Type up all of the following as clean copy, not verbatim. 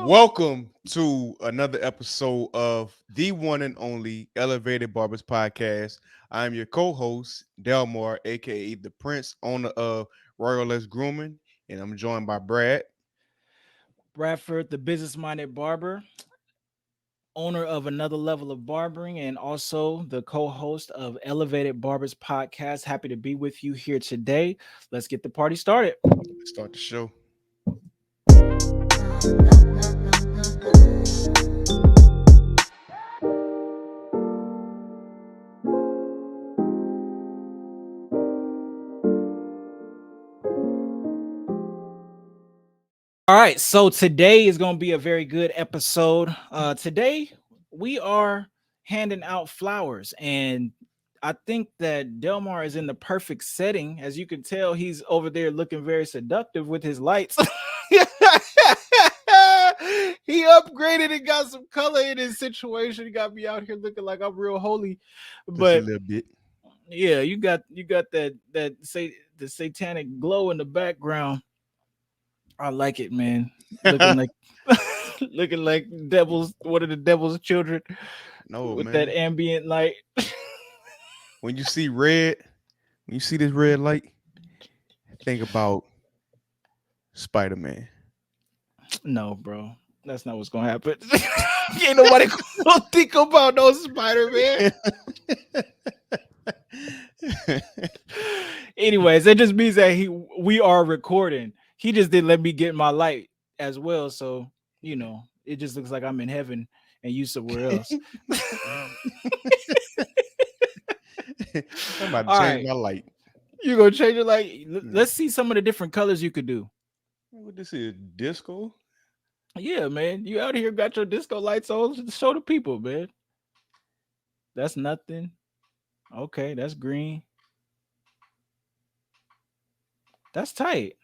Welcome to another episode of the one and only Elevated Barbers podcast. I'm your co-host, Delmar, aka the Prince, owner of Royal Let's Grooming, and I'm joined by Brad. Bradford, the business-minded barber, owner of Another Level of Barbering, and also the co-host of Elevated Barbers podcast. Happy to be with you here today. Let's get the party started. Let's start the show. All right, so today is going to be a very good episode. Today we are handing out flowers, and I think that Delmar is in the perfect setting. As you can tell, he's over there looking very seductive with his lights. He upgraded and got some color in his situation. He got me out here looking like I'm real holy. Just a But little bit. yeah, you got that say the satanic glow in the background. I like it, man. Looking like looking like devils, one of the devil's children No, with that man. ambient light. When you see red, when you see this red light, think about Spider-Man. No, bro. That's not what's gonna happen. Ain't nobody gonna think about no Spider-Man. Anyways, it just means that we are recording. He just didn't let me get my light as well. So, it just looks like I'm in heaven and you somewhere else. I'm about to All change right. my light. You gonna change it like Mm. let's see some of the different colors you could do. What this is? Disco? Yeah, man. You out here got your disco lights on. Show the people, man. That's nothing. Okay, that's green. That's tight.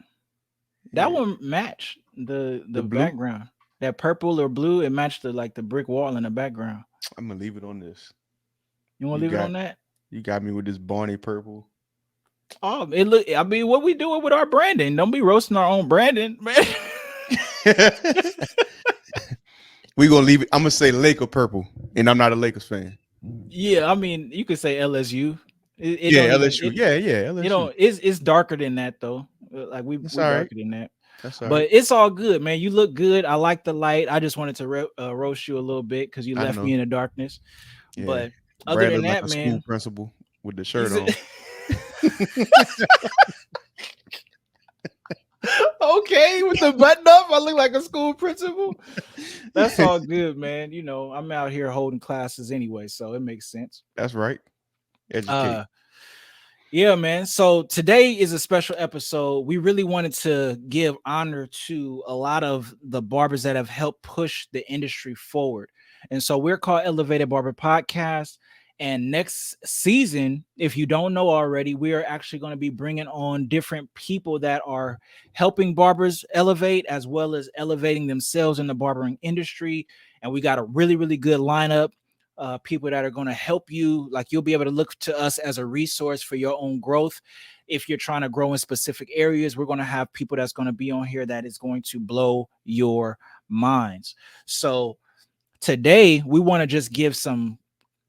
That Yeah. one matched the The blue? background. That purple or blue, it matched the brick wall in the background. I'm gonna leave it on this. You want You to leave it got on that? you got me with this Barney purple. Oh, it look. I mean, what we doing with our branding? Don't be roasting our own branding, man. We gonna leave it. I'm gonna say Laker purple, and I'm not a Lakers fan. Yeah, I mean, you could say LSU. It Yeah, don't even LSU. Yeah, it LSU. don't it's darker than that though. Like That's we all right. darker than that. That's all right. But it's all good, man. You look good. I like the light. I just wanted to roast you a little bit because you I left know. me in the darkness. Yeah, But other Brad than looked like that, a school man, principal with the you shirt said, on. okay with the button up. I look like a school principal. That's all good, man. I'm out here holding classes anyway, so it makes sense. That's right. Educate. Uh, Yeah, man. So today is a special episode. We really wanted to give honor to a lot of the barbers that have helped push the industry forward. And so we're called Elevated Barber Podcast. And next season, if you don't know already, we are actually going to be bringing on different people that are helping barbers elevate as well as elevating themselves in the barbering industry. And we got a really, really good lineup, people that are going to help you. Like, you'll be able to look to us as a resource for your own growth. If you're trying to grow in specific areas, we're going to have people that's going to be on here that is going to blow your minds. So today we want to just give some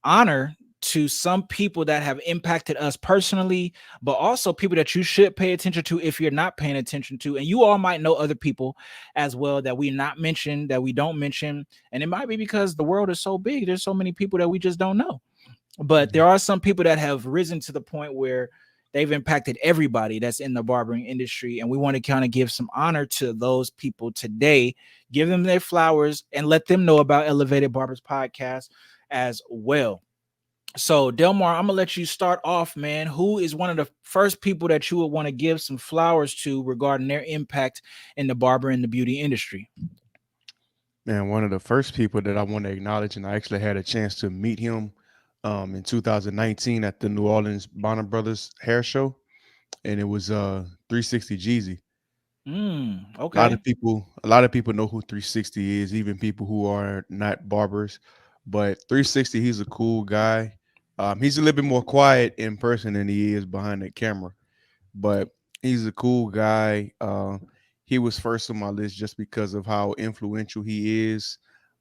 honor to some people that have impacted us personally, but also people that you should pay attention to if you're not paying attention to. And you all might know other people as well that we not mention, that we don't mention. And it might be because the world is so big. There's so many people that we just don't know. But there are some people that have risen to the point where they've impacted everybody that's in the barbering industry. And we want to kind of give some honor to those people today, give them their flowers, and let them know about Elevated Barbers Podcast as well. So, Delmar, I'm gonna let you start off, man. Who is one of the first people that you would want to give some flowers to regarding their impact in the barber and the beauty industry? Man, one of the first people that I want to acknowledge, and I actually had a chance to meet him in 2019 at the New Orleans Bonner Brothers Hair Show, and it was 360 Jeezy. Okay. A lot of people know who 360 is, even people who are not barbers. But 360, he's a cool guy. He's a little bit more quiet in person than he is behind the camera, but he's a cool guy. he was first on my list just because of how influential he is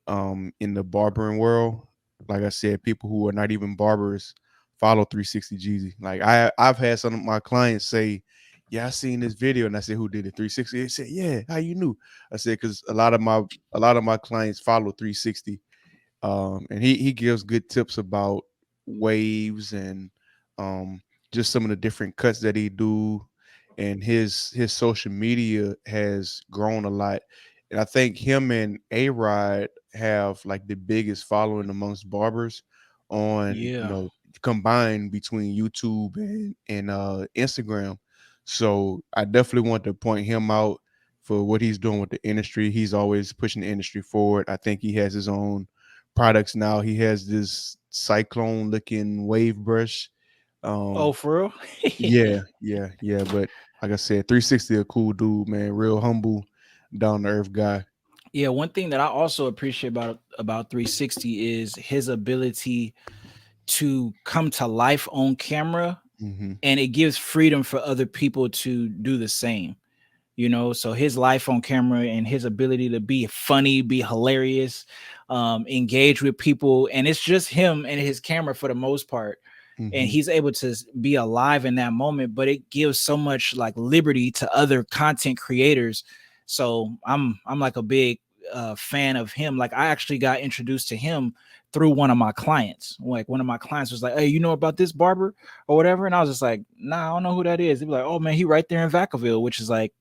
in the barbering world. Like I said, people who are not even barbers follow 360 Jeezy. Like I've had some of my clients say, "Yeah, I seen this video," and I said, "Who did it? 360?" They said, "Yeah, how you knew?" I said, "Because a lot of my clients follow 360, and he gives good tips about waves and um, just some of the different cuts that he do, and his social media has grown a lot, and I think him and A Rod have like the biggest following amongst barbers on Yeah. combined between YouTube and Instagram. So I definitely want to point him out for what he's doing with the industry. He's always pushing the industry forward. I think he has his own products now. He has this cyclone looking wave brush. Oh, Um, for real? yeah. But like I said, 360 a cool dude, man. Real humble, down to earth guy. Yeah, one thing that I also appreciate about 360 is his ability to come to life on camera, Hmm. and it gives freedom for other people to do the same. So his life on camera and his ability to be funny, be hilarious, engage with people, and it's just him and his camera for the most part, and Hmm. he's able to be alive in that moment, but it gives so much like liberty to other content creators. So I'm like a big fan of him. Like I actually got introduced to him through one of my clients. Like one of my clients was like, "Hey, you know about this barber or whatever?" And I was just like, "Nah, I don't know who that is." They'd be like, "Oh man, he right there in Vacaville," which is like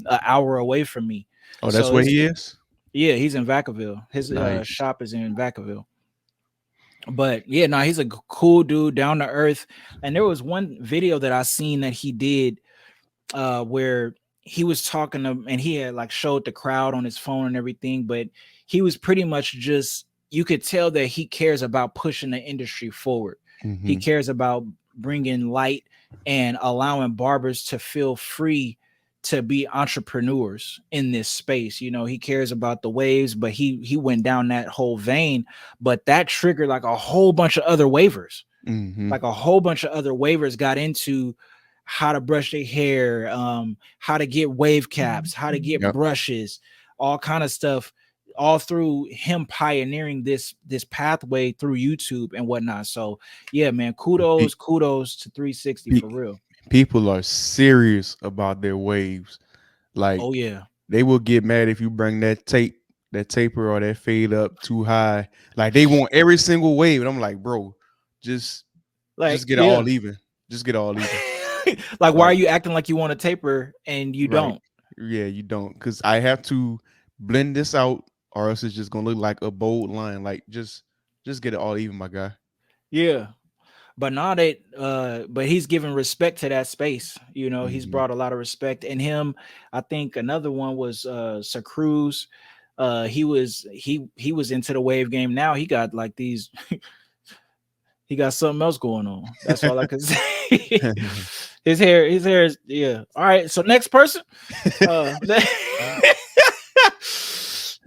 an hour away from me. Oh, that's So where he is. yeah, he's in Vacaville. His Nice. shop is in Vacaville. But yeah, no, he's a cool dude, down to earth. And there was one video that I seen that he did where he was talking to, and he had like showed the crowd on his phone and everything, but he was pretty much just, you could tell that he cares about pushing the industry forward. He Hmm. cares about bringing light and allowing barbers to feel free to be entrepreneurs in this space. He cares about the waves, but he went down that whole vein, but that triggered like a whole bunch of other waivers. Hmm. Like a whole bunch of other waivers got into how to brush their hair, how to get wave caps, how to get Yep. brushes, all kind of stuff, all through him pioneering this pathway through YouTube and whatnot. So yeah, man, Pe- kudos to 360 pe- for real. People are serious about their waves. Like Oh yeah. they will get mad if you bring that taper or that fade up too high. Like they want every single wave, and I'm like, bro, just Like just get it yeah. all even. Just get it all even. Like why are Like you acting like you want a taper and you right, don't? yeah, you don't, because I have to blend this out, or else it's just gonna look like a bold line. Like just get it all even, my guy. Yeah. But now that but he's given respect to that space. He's Hmm. brought a lot of respect in him. I think another one was Sir Cruz. He was into the wave game. Now he got like these, he got something else going on. That's all I can say. His hair is, yeah. All right, so next person. uh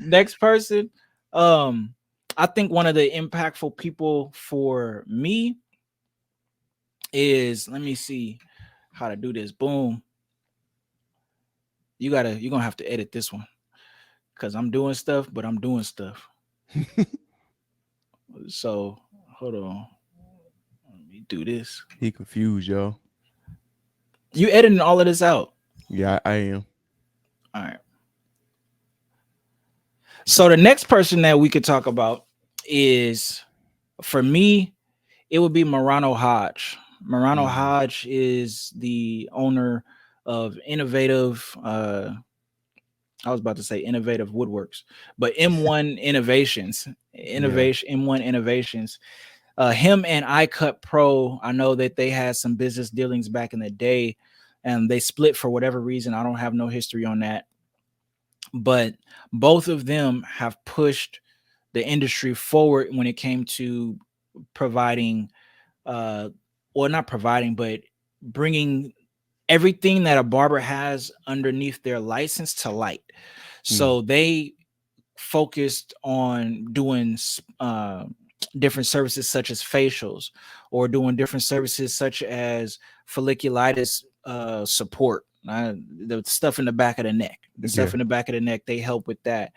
Next person. um I think one of the impactful people for me is, let me see how to do this. Boom. You're gonna have to edit this one because I'm doing stuff, but I'm doing stuff. So hold on. Let me do this. He confused, y'all. You editing all of this out. Yeah, I am. All right. So the next person that we could talk about is, for me, it would be Morano Hodge. Morano Mhm. Hodge is the owner of Innovative. I was about to say Innovative Woodworks, but M1 Innovations, Yeah. M1 Innovations. Him and iCut Pro, I know that they had some business dealings back in the day, and they split for whatever reason. I don't have no history on that, but both of them have pushed the industry forward when it came to providing, uh, well, not providing, but bringing everything that a barber has underneath their license to light. Mm. So they focused on doing different services such as facials, or doing different services such as folliculitis support. The stuff in the back of the neck, Yeah. they help with that.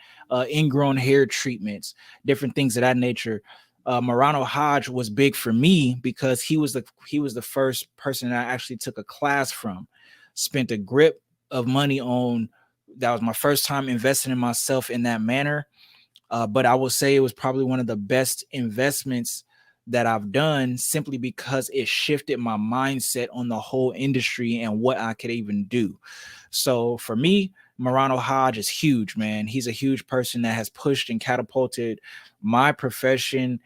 Ingrown hair treatments, different things of that nature. Morano Hodge was big for me because he was the first person that I actually took a class from. Spent a grip of money on. That was my first time investing in myself in that manner. But I will say it was probably one of the best investments that I've done, simply because it shifted my mindset on the whole industry and what I could even do. So for me, Morano Hodge is huge, man. He's a huge person that has pushed and catapulted my profession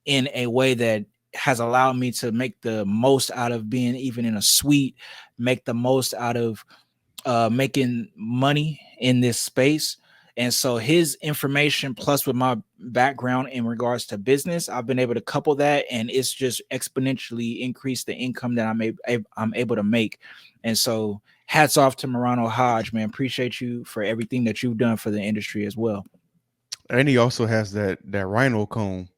in a way that has allowed me to make the most out of being even in a suite, make the most out of making money in this space. And so his information plus with my background in regards to business, I've been able to couple that, and it's just exponentially increased the income that I'm able to make. And so hats off to Morano Hodge, man. Appreciate you for everything that you've done for the industry as well. And he also has that rhino comb,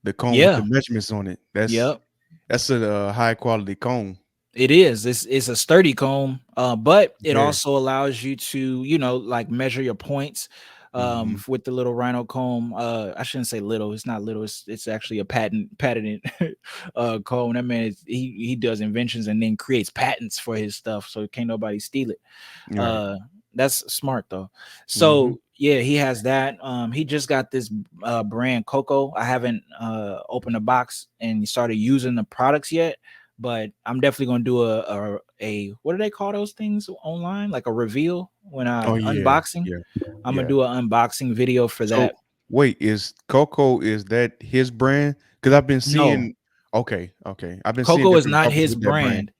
the comb with the Yeah. measurements on it. Yep. That's a high quality comb. It is. It's a sturdy comb, but it Very. also allows you to, like measure your points Hmm. with the little rhino comb. I shouldn't say little. It's not little. It's actually a patented comb. That man he does inventions and then creates patents for his stuff, so can't nobody steal it. Right. Uh, that's smart though. Hmm. So yeah, he has that. He just got this brand Coco. I haven't opened a box and started using the products yet, but I'm definitely gonna do a what do they call those things online? Like a reveal when I Oh yeah. unboxing. Yeah. I'm gonna Yeah. do an unboxing video for So that. wait, is Coco, is that his brand? Because I've been No, seeing. Okay. Okay. I've been seeing Coco is different not barbers his with that brand. brand.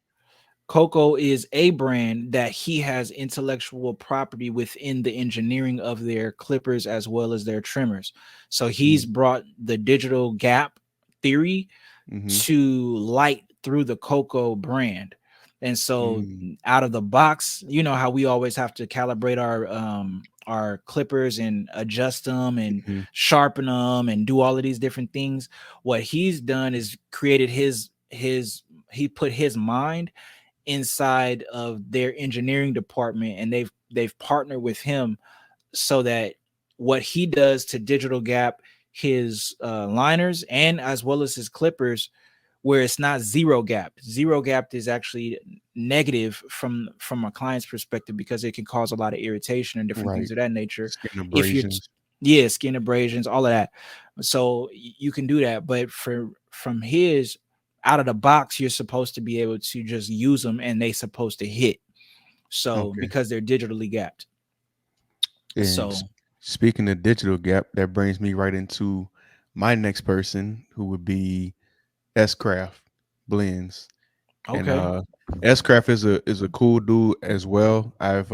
Coco is a brand that he has intellectual property within the engineering of their clippers as well as their trimmers. So he's brought the digital gap theory Mm-hmm. to light through the Coco brand. And so Mm-hmm. out of the box, you know how we always have to calibrate our clippers and adjust them and Hmm. sharpen them and do all of these different things. What he's done is created his he put his mind inside of their engineering department, and they've partnered with him so that what he does to digital gap his liners and as well as his clippers, where it's not zero gapped is actually negative from a client's perspective because it can cause a lot of irritation and different Right. things of that nature. Skin If you're abrasions. yeah, skin abrasions, all of that. So you can do that, but from his out of the box, you're supposed to be able to just use them and they supposed to hit. So Okay. because they're digitally gapped. And So speaking of digital gap, that brings me right into my next person, who would be S Craft Blends. And okay. S Craft is a cool dude as well. I've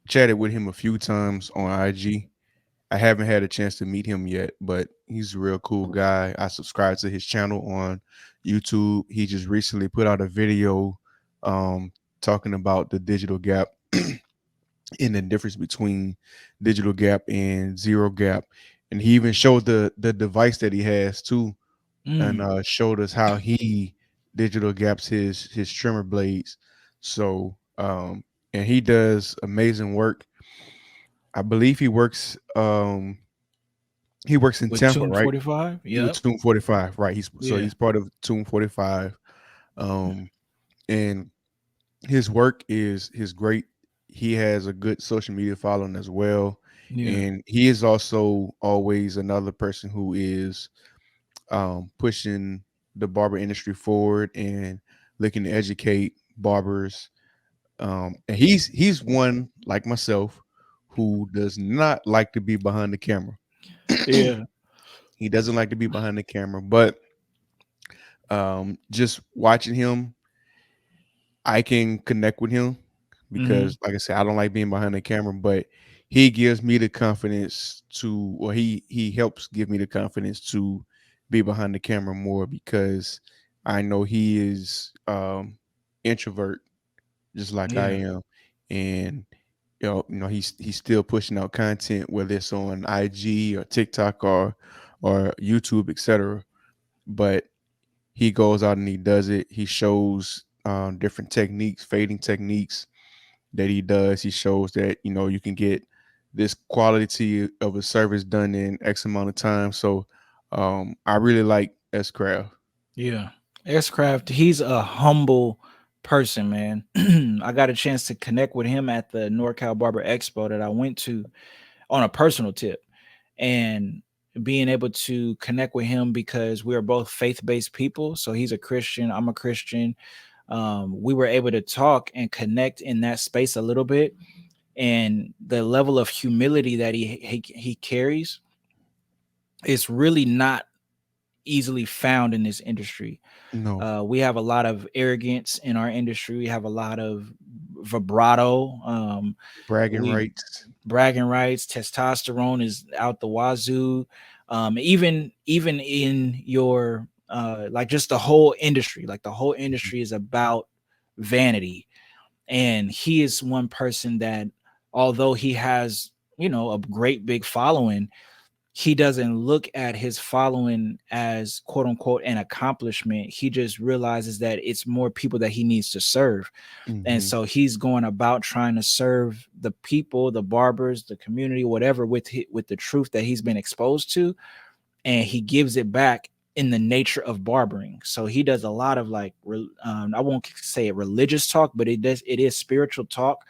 chatted with him a few times on IG. I haven't had a chance to meet him yet, but he's a real cool guy. I subscribe to his channel on YouTube. He just recently put out a video um talking about the digital gap and the difference between digital gap and zero gap. And he even showed the device that he has too, and Mm, showed us how he digital gaps his trimmer blades. So and he does amazing work. I believe he works in with Tampa, Tune right? 45. He with Yep. Tune 45, right? He's Yeah. part of Tune 45. Um and his work is great. He has a good social media following as well. Yeah. And he is also always another person who is pushing the barber industry forward and looking to educate barbers. And he's one like myself who does not like to be behind the camera. Yeah. He doesn't like to be behind the camera, but just watching him, I can connect with him Hmm. because, like I said, I don't like being behind the camera, but he gives me the confidence to, or he helps give me the confidence to be behind the camera more because I know he is introvert just like I Yeah. am, and he's still pushing out content, whether it's on IG or TikTok or YouTube, etc. But he goes out and he does it. He shows different techniques, fading techniques, that he does. He shows that you can get this quality of a service done in X amount of time. So I really like S Craft. Yeah. Xcraft, he's a humble person, man. I got a chance to connect with him at the NorCal Barber Expo that I went to on a personal tip. And being able to connect with him because we are both faith-based people. So he's a Christian, I'm a Christian. We were able to talk and connect in that space a little bit. And the level of humility that he carries is really not easily found in this industry. No We have a lot of arrogance in our industry. We have a lot of vibrato. bragging We rights. bragging rights. Testosterone is out the wazoo. Even in your like just the whole industry, like the whole Mhm. industry is about vanity. And he is one person that, although he has a great big following, he doesn't look at his following as quote unquote an accomplishment. He just realizes that it's more people that he needs to serve. And Mhm. so he's going about trying to serve the people, the barbers, the community, whatever, with the truth that he's been exposed to, and he gives it back in the nature of barbering. So he does a lot of like I won't say it religious talk, but it is spiritual talk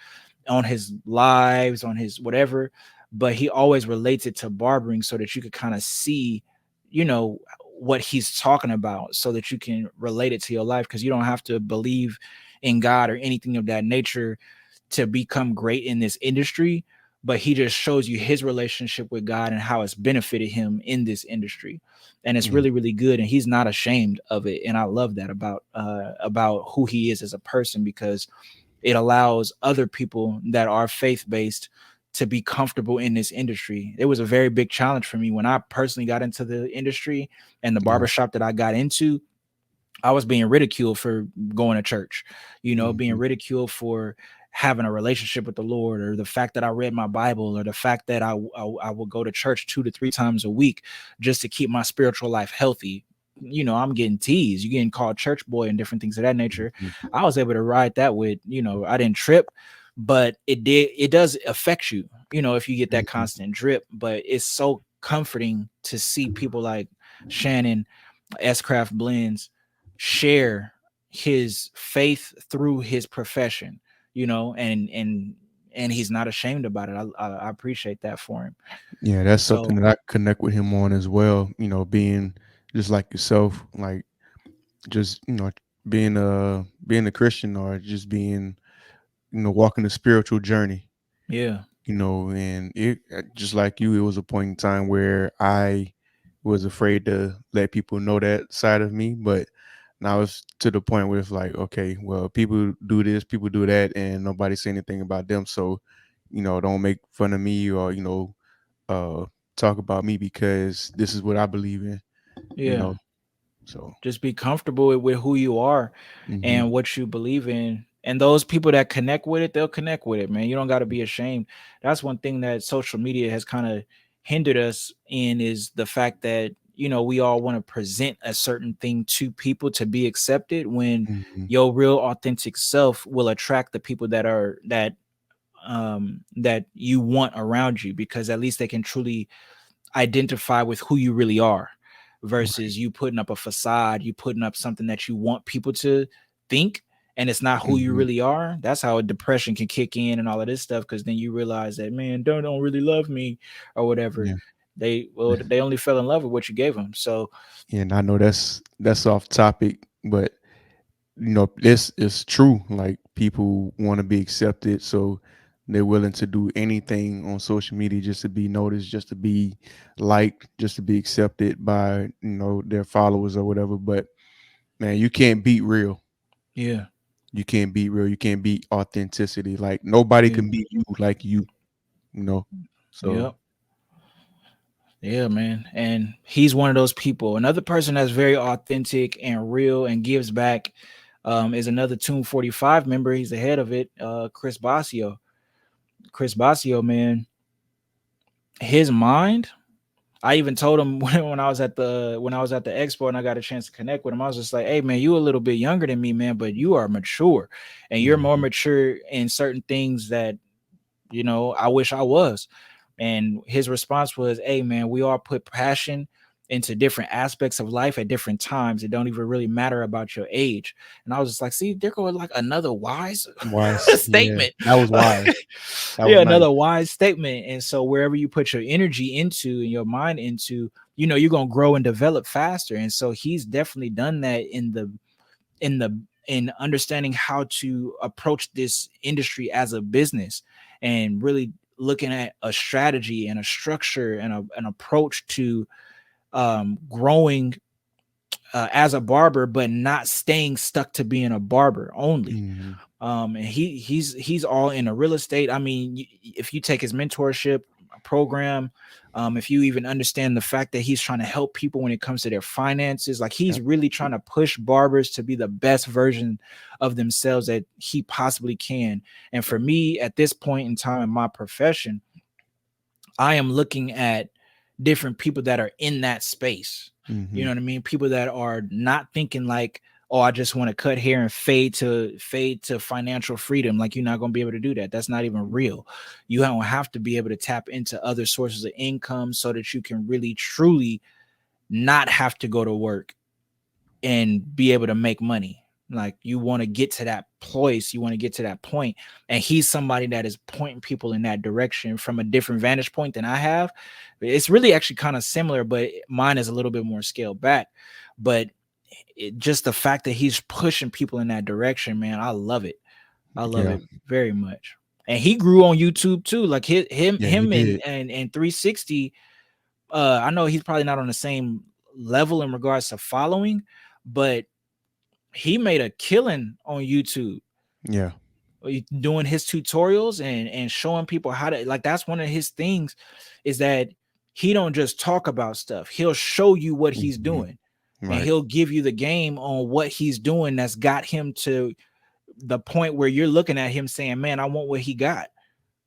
on his lives, on his whatever, but he always relates it to barbering so that you could kind of see, you know, what he's talking about so that you can relate it to your life, because you don't have to believe in God or anything of that nature to become great in this industry. But he just shows you his relationship with God and how it's benefited him in this industry. And it's Yeah. really, really good. And he's not ashamed of it. And I love that about who he is as a person, because it allows other people that are faith based to be comfortable in this industry. It was a very big challenge for me when I personally got into the industry and the Yeah. barbershop that I got into. I was being ridiculed for going to church, being Mhm. ridiculed for having a relationship with the Lord, or the fact that I read my Bible, or the fact that I would go to church 2 to 3 times a week just to keep my spiritual life healthy. I'm getting teased. You're getting called church boy and different things of that nature. Mhm. I was able to ride that with, I didn't trip, but it does affect you, if you get that Mhm. constant drip. But it's so comforting to see people like Shannon S Craft Blends share his faith through his profession, and he's not ashamed about it. I appreciate that for him. Yeah, that's something So that I connect with him on as well. Being just like yourself, like just being a Christian, or just being walking a spiritual journey. yeah, And it just like you, it was a point in time where I was afraid to let people know that side of me, but now it's to the point where it's like, okay, well, people do this, people do that, and nobody say anything about them. So, don't make fun of me, or uh, talk about me, because this is what I believe in. You yeah. know, so. Just be comfortable with who you are Hmm. and what you believe in. And those people that connect with it, they'll connect with it, man. You don't got to be ashamed. That's one thing that social media has kind of hindered us in, is the fact that, we all want to present a certain thing to people to be accepted, when Hmm. your real authentic self will attract the people that you want around you, because at least they can truly identify with who you really are, Right. versus you putting up a facade, you putting up something that you want people to think, and it's not who you Hmm. really are. That's how depression can kick in and all of this stuff, because then you realize that, man, don't really love me or whatever. Yeah. They only fell in love with what you gave them. So And I know that's off topic, but this is true. Like, people want to be accepted, so they're willing to do anything on social media just to be noticed, just to be liked, just to be accepted by their followers or whatever. But man, you can't beat real. yeah, You can't beat real. You can't beat authenticity. Like, nobody yeah, can beat you like you. You know. So. yeah. Yeah, man. And he's one of those people. Another person that's very authentic and real and gives back is another Tune 45 member. He's the head of it, Chris Basio. Chris Basio, man, his mind. I even told him when I was at the expo and I got a chance to connect with him. I was just like, "Hey man, you a little bit younger than me, man, but you are mature, and you're more Mhm. mature in certain things that I wish I was." And his response was, "Hey man, we all put passion into different aspects of life at different times. It don't even really matter about your age." And I was just like, "See, there goes like another wise Wise. Yeah. statement." That was wise. That was Yeah, nice. another wise statement. And so wherever you put your energy into and your mind into, you're gonna grow and develop faster. And so he's definitely done that in the in understanding how to approach this industry as a business, and really looking at a strategy and a structure and an approach to growing as a barber, but not staying stuck to being a barber only. Mhm. And he's all in a real estate. I mean, if you take his mentorship program, if you even understand the fact that he's trying to help people when it comes to their finances, like he's Yep. really trying to push barbers to be the best version of themselves that he possibly can. And for me, at this point in time in my profession, I am looking at different people that are in that space. You know Mhm. what I mean? People that are not thinking like, "Oh, I just want to cut hair and fade to financial freedom." Like you're not going to be able to do that. That's not even real. You don't have to be able to tap into other sources of income so that you can really truly not have to go to work and be able to make money. Like you want to get to that place, you want to get to that point. And he's somebody that is pointing people in that direction from a different vantage point than I have. It's really actually kind of similar, but mine is a little bit more scaled back. But just the fact that he's pushing people in that direction, man, I love it. I love Yeah. it very much. And he grew on YouTube too. Like him, Yeah, he him did. and 360. I know he's probably not on the same level in regards to following, but he made a killing on YouTube Yeah. doing his tutorials and showing people how to, like, that's one of his things, is that he don't just talk about stuff. He'll show you what he's Mhm. doing, and Right. he'll give you the game on what he's doing that's got him to the point where you're looking at him saying, "Man, I want what he got."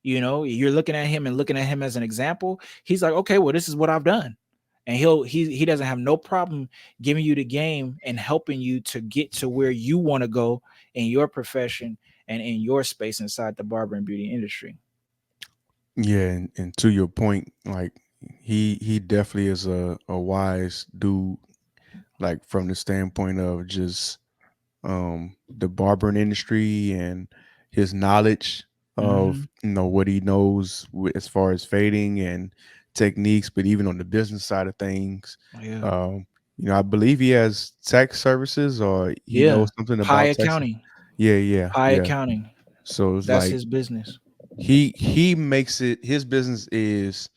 You're looking at him and looking at him as an example. He's like, "Okay, well, this is what I've done." And he doesn't have no problem giving you the game and helping you to get to where you want to go in your profession and in your space inside the barber and beauty industry. Yeah, and to your point, like he definitely is a wise dude, like from the standpoint of just the barbering industry and his knowledge of Hmm. what he knows as far as fading and techniques, but even on the business side of things, Yeah. um, I believe he has tax services or he Yeah. knows something Pie about taxes. accounting. Yeah, yeah, Pie yeah. accounting. So it's That's like his business. he makes it his business is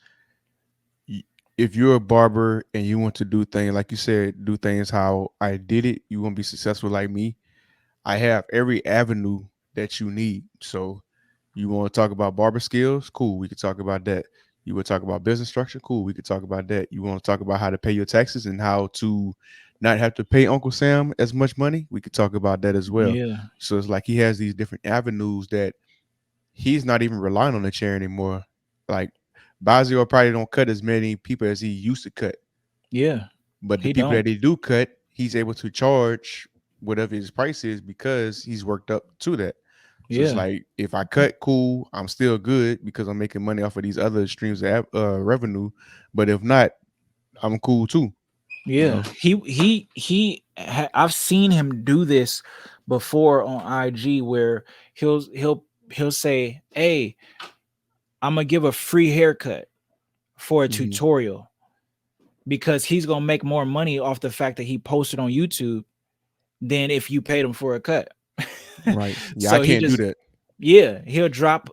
y- if you're a barber and you want to do things like you said, do things how I did it, you want to be successful like me. I have every avenue that you need. So you want to talk about barber skills? Cool, we could talk about that. You want to talk about business structure? Cool, we could talk about that. You want to talk about how to pay your taxes and how to not have to pay Uncle Sam as much money? We could talk about that as well. Yeah. So it's like he has these different avenues that he's not even relying on the chair anymore. Like Bazio probably don't cut as many people as he used to cut, Yeah. but the He people don't. that he do cut, he's able to charge whatever his price is because he's worked up to that. So it's Yeah. like if I cut, cool, I'm still good because I'm making money off of these other streams of revenue. But if not, I'm cool too. You Yeah, know. I've seen him do this before on IG, where he'll say, "Hey, I'm gonna give a free haircut for a Hmm. tutorial," because he's gonna make more money off the fact that he posted on YouTube than if you paid him for a cut. Right. Yeah, I So he can't do just, that. yeah, he'll drop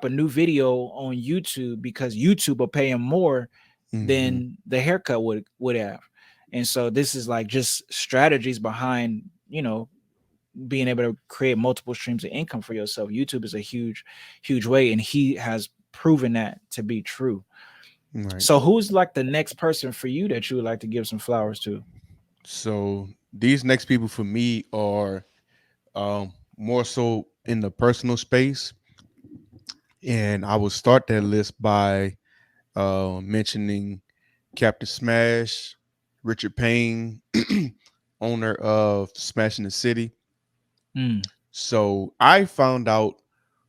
a new video on YouTube because YouTube will pay him more Hmm. than the haircut would have. And so this is like just strategies behind, being able to create multiple streams of income for yourself. YouTube is a huge way, and he has proven that to be true. Right. So who's like the next person for you that you would like to give some flowers to? So these next people for me are more so in the personal space, and I will start that list by mentioning. Captain Smash, Richard Payne, owner of Smash in the City. Mm, So I found out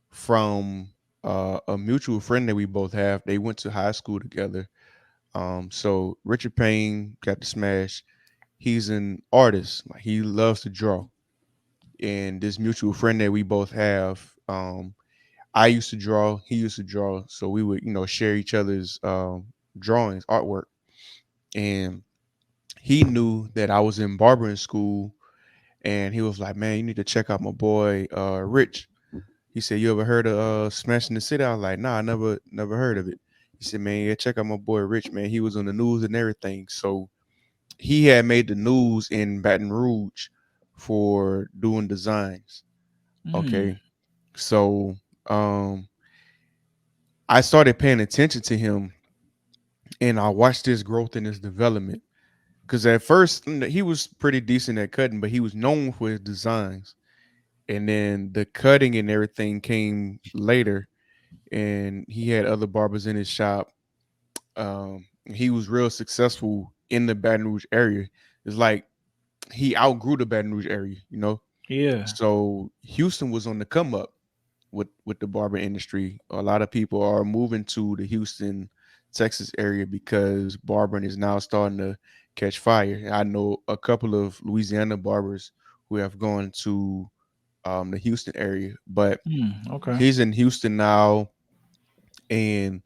from a mutual friend that we both have. They went to high school together. So Richard Payne, Captain Smash, he's an artist. Like, he loves to draw. And this mutual friend that we both have, I used to draw, he used to draw, so we would, share each other's drawings, artwork. And he knew that I was in barbering school, and he was like, "Man, you need to check out my boy Rich." He said, "You ever heard of Smash in the City?" I was like, "Nah, I never heard of it." He said, "Man, yeah, check out my boy Rich, man. He was on the news and everything." So he had made the news in Baton Rouge for doing designs. mm, Okay. So um I started paying attention to him, and I watched his growth and his development. Because at first, he was pretty decent at cutting, but he was known for his designs. And then the cutting and everything came later, and he had other barbers in his shop. He was real successful in the Baton Rouge area. It's like he outgrew the Baton Rouge area. yeah. So Houston was on the come up with the barber industry. A lot of people are moving to the Houston, Texas area because barbering is now starting to catch fire. I know a couple of Louisiana barbers who have gone to the Houston area, but Okay. he's in Houston now, and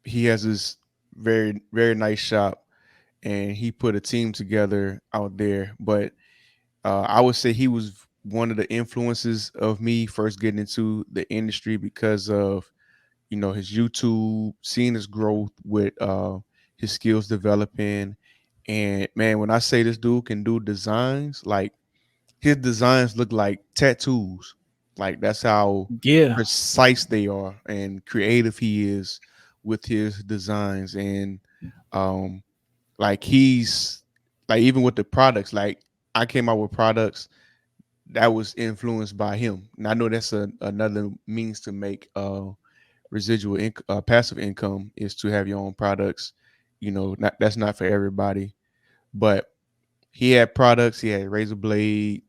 he has this very very nice shop, and he put a team together out there. But I would say he was one of the influences of me first getting into the industry because of his YouTube, seeing his growth with his skills developing. And man, when I say this dude can do designs, like his designs look like tattoos. Like, that's how Yeah. precise they are and creative he is with his designs. And um like, he's like, even with the products, like, I came out with products that was influenced by him. And I know that's another means to make passive income, is to have your own products. Not, that's not for everybody, but he had products. He had razor blade.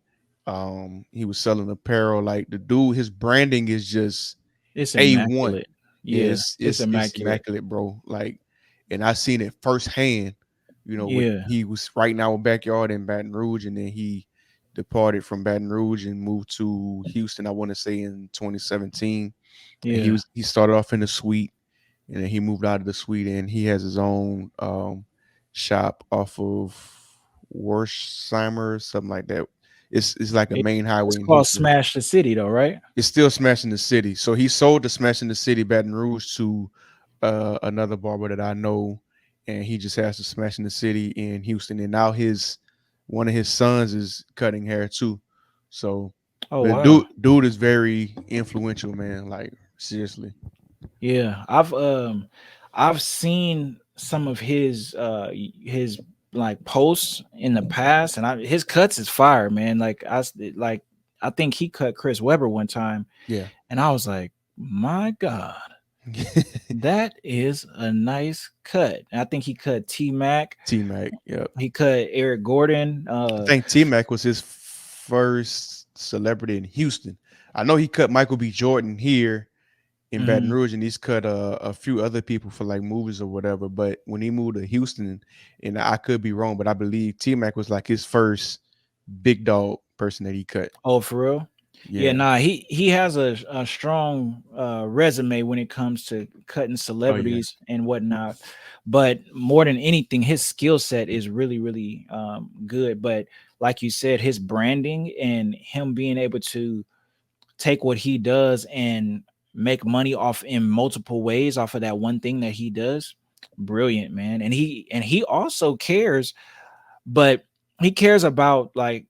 He was selling apparel. Like, the dude, his branding is just It's A1. immaculate. Yeah, Yeah. It's it's immaculate. immaculate, bro. Like, and I seen it firsthand. With Yeah. he was right now in backyard in Baton Rouge, and then he departed from Baton Rouge and moved to Houston. I want to say in 2017, and Yeah. he started off in the suite, and then he moved out of the suite, and he has his own shop off of Wersheimer, something like that. It's like a It, main it's highway in called Houston. Smash the City though, right? It's still Smashing the City. So he sold the Smashing the City Baton Rouge to another barber that I know, and he just has the Smashing the City in Houston. And now his one of his sons is cutting hair too. So, Oh but wow. dude is very influential, man. Like, seriously. Yeah. I've seen some of his like posts in the past, and his cuts is fire, man. Like I think he cut Chris Webber one time, Yeah. and I was like, my God, that is a nice cut. And I think he cut T Mac. T Mac. Yep. He cut Eric Gordon. I think T Mac was his first celebrity in Houston. I know he cut Michael B. Jordan here in Baton Mhm. Rouge, and he's cut a few other people for like movies or whatever. But when he moved to Houston, and I could be wrong, but I believe T Mac was like his first big dog person that he cut. Oh, for real? Yeah, Yeah. nah, he has a strong resume when it comes to cutting Oh yeah. celebrities and whatnot. But more than anything, his skill set is really, really good. But like you said, his branding and him being able to take what he does and make money off in multiple ways off of that one thing that he does, brilliant, man. And he also cares, but he cares about like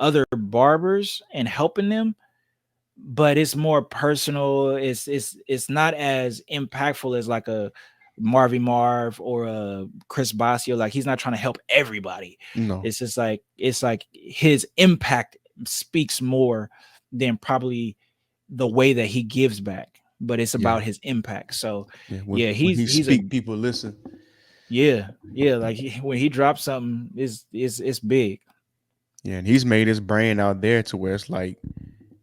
other barbers and helping them, but it's more personal. It's not as impactful as like a Marvy Marv or a Chris Basio. Like he's not trying to help everybody. No. It's like his impact speaks more than probably the way that he gives back. But it's Yeah. about his impact. So Yeah. When yeah, when he's he he's a speak, people listen. Yeah, yeah. Like when he drops something, it's big. Yeah, and he's made his brand out there to where it's like,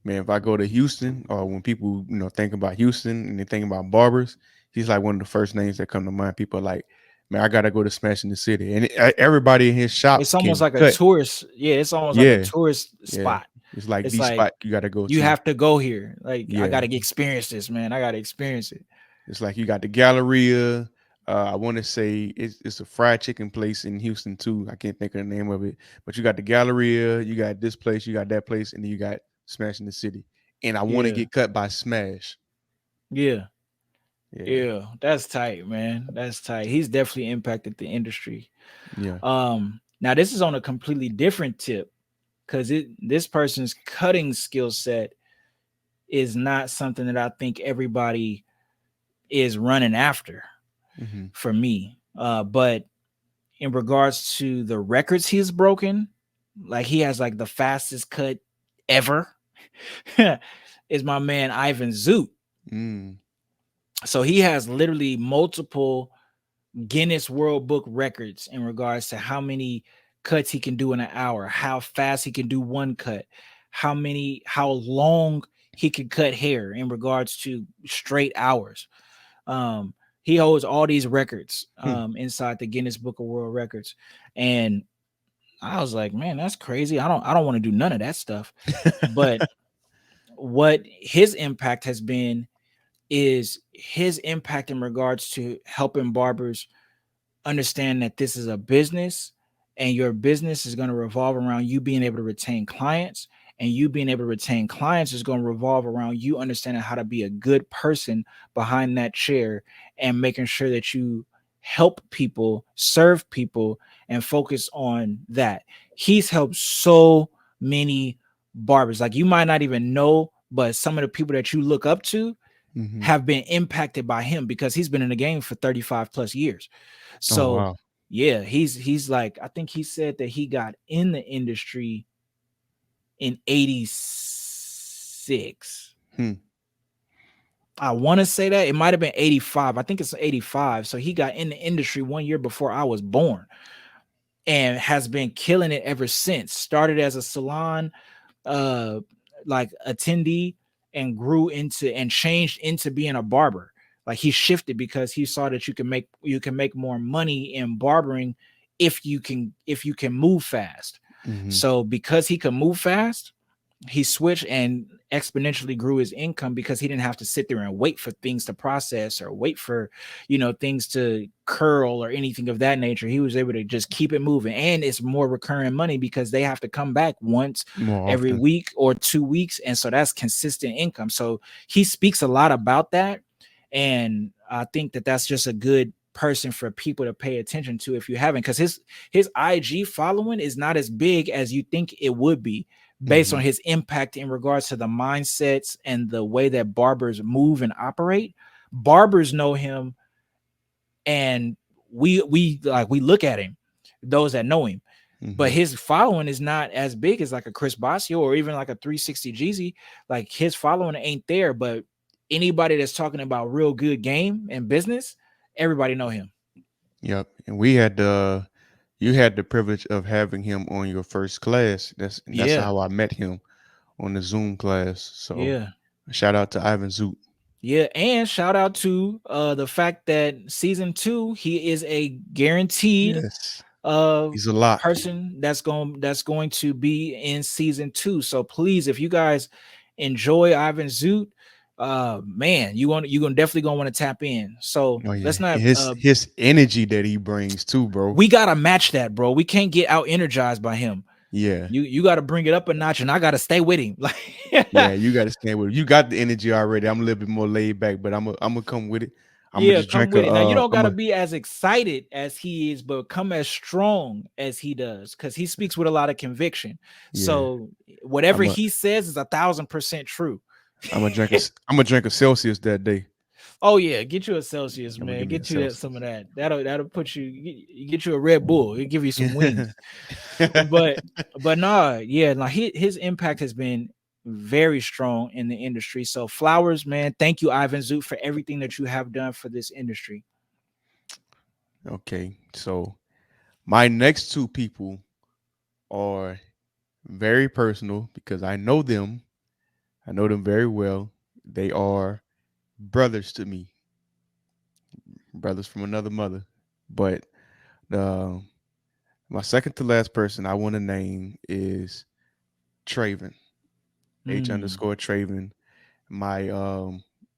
man, if I go to Houston, or when people think about Houston and they think about barbers, he's like one of the first names that come to mind. People are like, man, I gotta go to Smash in the City, and everybody in his shop It's almost can like a cut. tourist. Yeah, it's almost like a Yeah, tourist yeah, spot. it's like It's the like spot you gotta go you to. have to go here. Like I Yeah, got to experience this, man. I got to experience it. it's like you got the Galleria. I want to say it's a fried chicken place in Houston too. I can't think of the name of it, but you got the Galleria, you got this place, you got that place, and then you got Smash in the City. And I want to Yeah, get cut by Smash. yeah, Yeah, yeah. That's tight, man. That's tight. He's definitely impacted the industry. yeah. Now this is on a completely different tip because this person's cutting skill set is not something that I think everybody is running after Mm-hmm. for me. But in regards to the records he's broken, like he has like the fastest cut ever, is my man Ivan Zoot. Mm, So he has literally multiple Guinness World Book records in regards to how many cuts he can do in an hour, how fast he can do one cut, how long he can cut hair in regards to straight hours. Um, he holds all these records hmm. inside the Guinness Book of World Records, and I was like, man, that's crazy. I don't want to do none of that stuff. But what his impact has been is his impact in regards to helping barbers understand that this is a business and your business is going to revolve around you being able to retain clients, and you being able to retain clients is going to revolve around you understanding how to be a good person behind that chair and making sure that you help people, serve people, and focus on that. He's helped so many barbers, like you might not even know, but some of the people that you look up to Hmm. have been impacted by him because he's been in the game for 35 plus years. Oh So wow. yeah, he's like, I think he said that he got in the industry in 86. Hmm. I want to say that it might have been 85. I think it's 85. So he got in the industry 1 year before I was born and has been killing it ever since. Started as a salon uh like attendee and grew into and changed into being a barber. Like he shifted because he saw that you can make more money in barbering if you can move fast. Hmm. So because he could move fast, he switched and exponentially grew his income because he didn't have to sit there and wait for things to process or wait for things to curl or anything of that nature. He was able to just keep it moving, and it's more recurring money because they have to come back once More every often. week or 2 weeks, and so that's consistent income. So he speaks a lot about that, and I think that that's just a good person for people to pay attention to if you haven't, because his IG following is not as big as you think it would be based on Hmm. his impact in regards to the mindsets and the way that barbers move and operate. Barbers know him, and we look at him, those that know him. But Hmm. his following is not as big as like a Chris Basio or even like a 360 Jeezy. Like his following ain't there, but anybody that's talking about real good game and business, everybody know him. Yep. And we had the you had the privilege of having him on your first class. That's Yeah, how I met him, on the Zoom class. So yeah. shout out to Ivan Zoot. Yeah, and shout out to the fact that season 2 he is a guaranteed Yes. uh He's a lock. person that's going to be in season 2. So please, if you guys enjoy Ivan Zoot, man, you're gonna definitely gonna want to tap in. So Oh yeah. let's not His energy that he brings too, bro. we gotta match that, bro. We can't get out energized by him. Yeah. You got to bring it up a notch, and I got to stay with him. Like Yeah, you gotta stand with it. You got the energy already. I'm a little bit more laid back, but I'm gonna come with it. I'm gonna yeah, just come drink a with it. Now you don't I'm gotta a be as excited as he is, but come as strong as he does, because he speaks with a lot of conviction. yeah. So whatever I'm a he says is 1,000% true. I'm gonna drink a Celsius that day. Oh yeah, get you a Celsius, I'm gonna man. give me a Get you that some of Celsius. that. That'll put you get you a Red Bull. It'll give you some wings. But nah, yeah, like his impact has been very strong in the industry. So flowers, man. Thank you, Ivan Zoot, for everything that you have done for this industry. Okay, so my next two people are very personal because I know them. I know them very well. They are brothers to me, brothers from another mother. But uh, my second to last person I want to name is Traven, H Mm, underscore Traven, my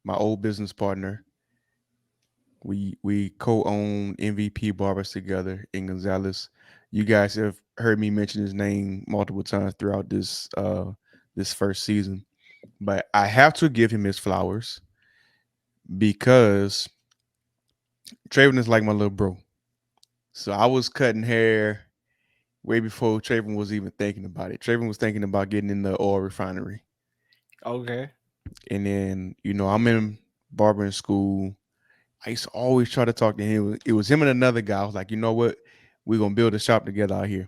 my old business partner. We co-own MVP Barbers together in Gonzales. You guys have heard me mention his name multiple times throughout this first season, but I have to give him his flowers because Traven is like my little bro. So I was cutting hair way before Traven was even thinking about it. Traven was thinking about getting in the oil refinery, okay. and then I'm in barbering school. I used to always try to talk to him. It was him and another guy. I was like, you know what? We're gonna build a shop together out here.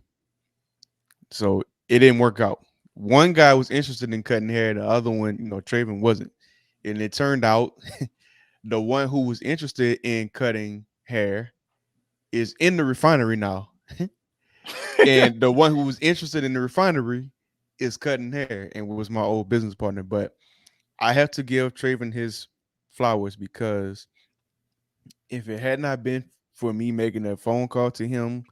So it didn't work out. One guy was interested in cutting hair, the other one, Traven wasn't. And it turned out the one who was interested in cutting hair is in the refinery now. And the one who was interested in the refinery is cutting hair and was my old business partner. But I have to give Traven his flowers because if it had not been for me making a phone call to him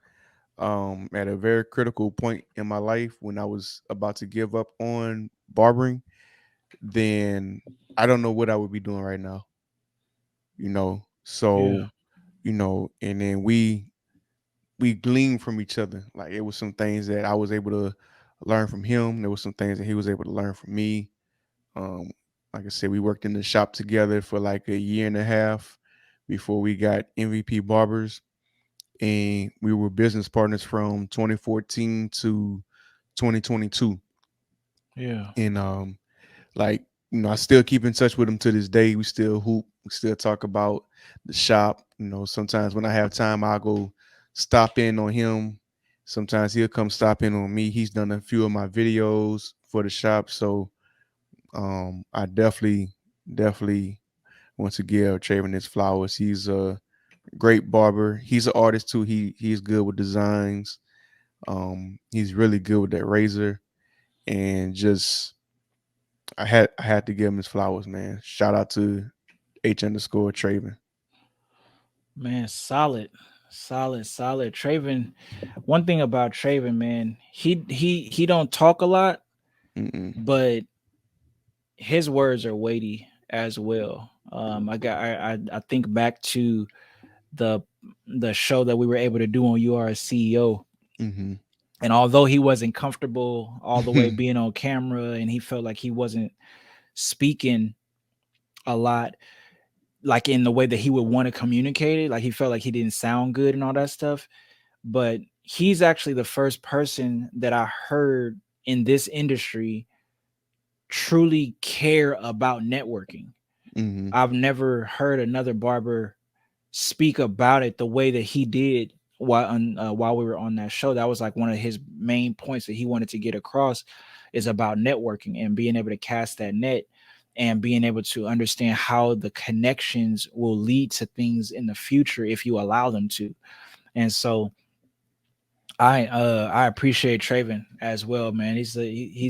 at a very critical point in my life when I was about to give up on barbering, then I don't know what I would be doing right now. Yeah. So and then we gleaned from each other. Like it was some things that I was able to learn from him. There was some things that he was able to learn from me. Um, like I said, we worked in the shop together for like a year and a half before we got MVP Barbers, and we were business partners from 2014 to 2022. Yeah. And like I still keep in touch with him to this day. We still hoop. We still talk about the shop. Sometimes when I have time, I'll go stop in on him. Sometimes he'll come stop in on me. He's done a few of my videos for the shop, so I definitely want to give Traven his flowers. He's a great barber. He's an artist too. He's good with designs. He's really good with that razor, and just I had to give him his flowers, man. Shout out to H underscore Traven. Man, solid. Solid. Traven. One thing about Traven, man, he don't talk a lot, Mm-mm. but his words are weighty as well. I think back to the the show that we were able to do on You Are a CEO. Mm-hmm. And although he wasn't comfortable all the way being on camera and he felt like he wasn't speaking a lot, like in the way that he would want to communicate it, like he felt like he didn't sound good and all that stuff. But he's actually the first person that I heard in this industry truly care about networking. Mm-hmm. I've never heard another barber speak about it the way that he did while we were on that show. That was like one of his main points that he wanted to get across is about networking and being able to cast that net and being able to understand how the connections will lead to things in the future if you allow them to. And so I appreciate Traven as well, man. He's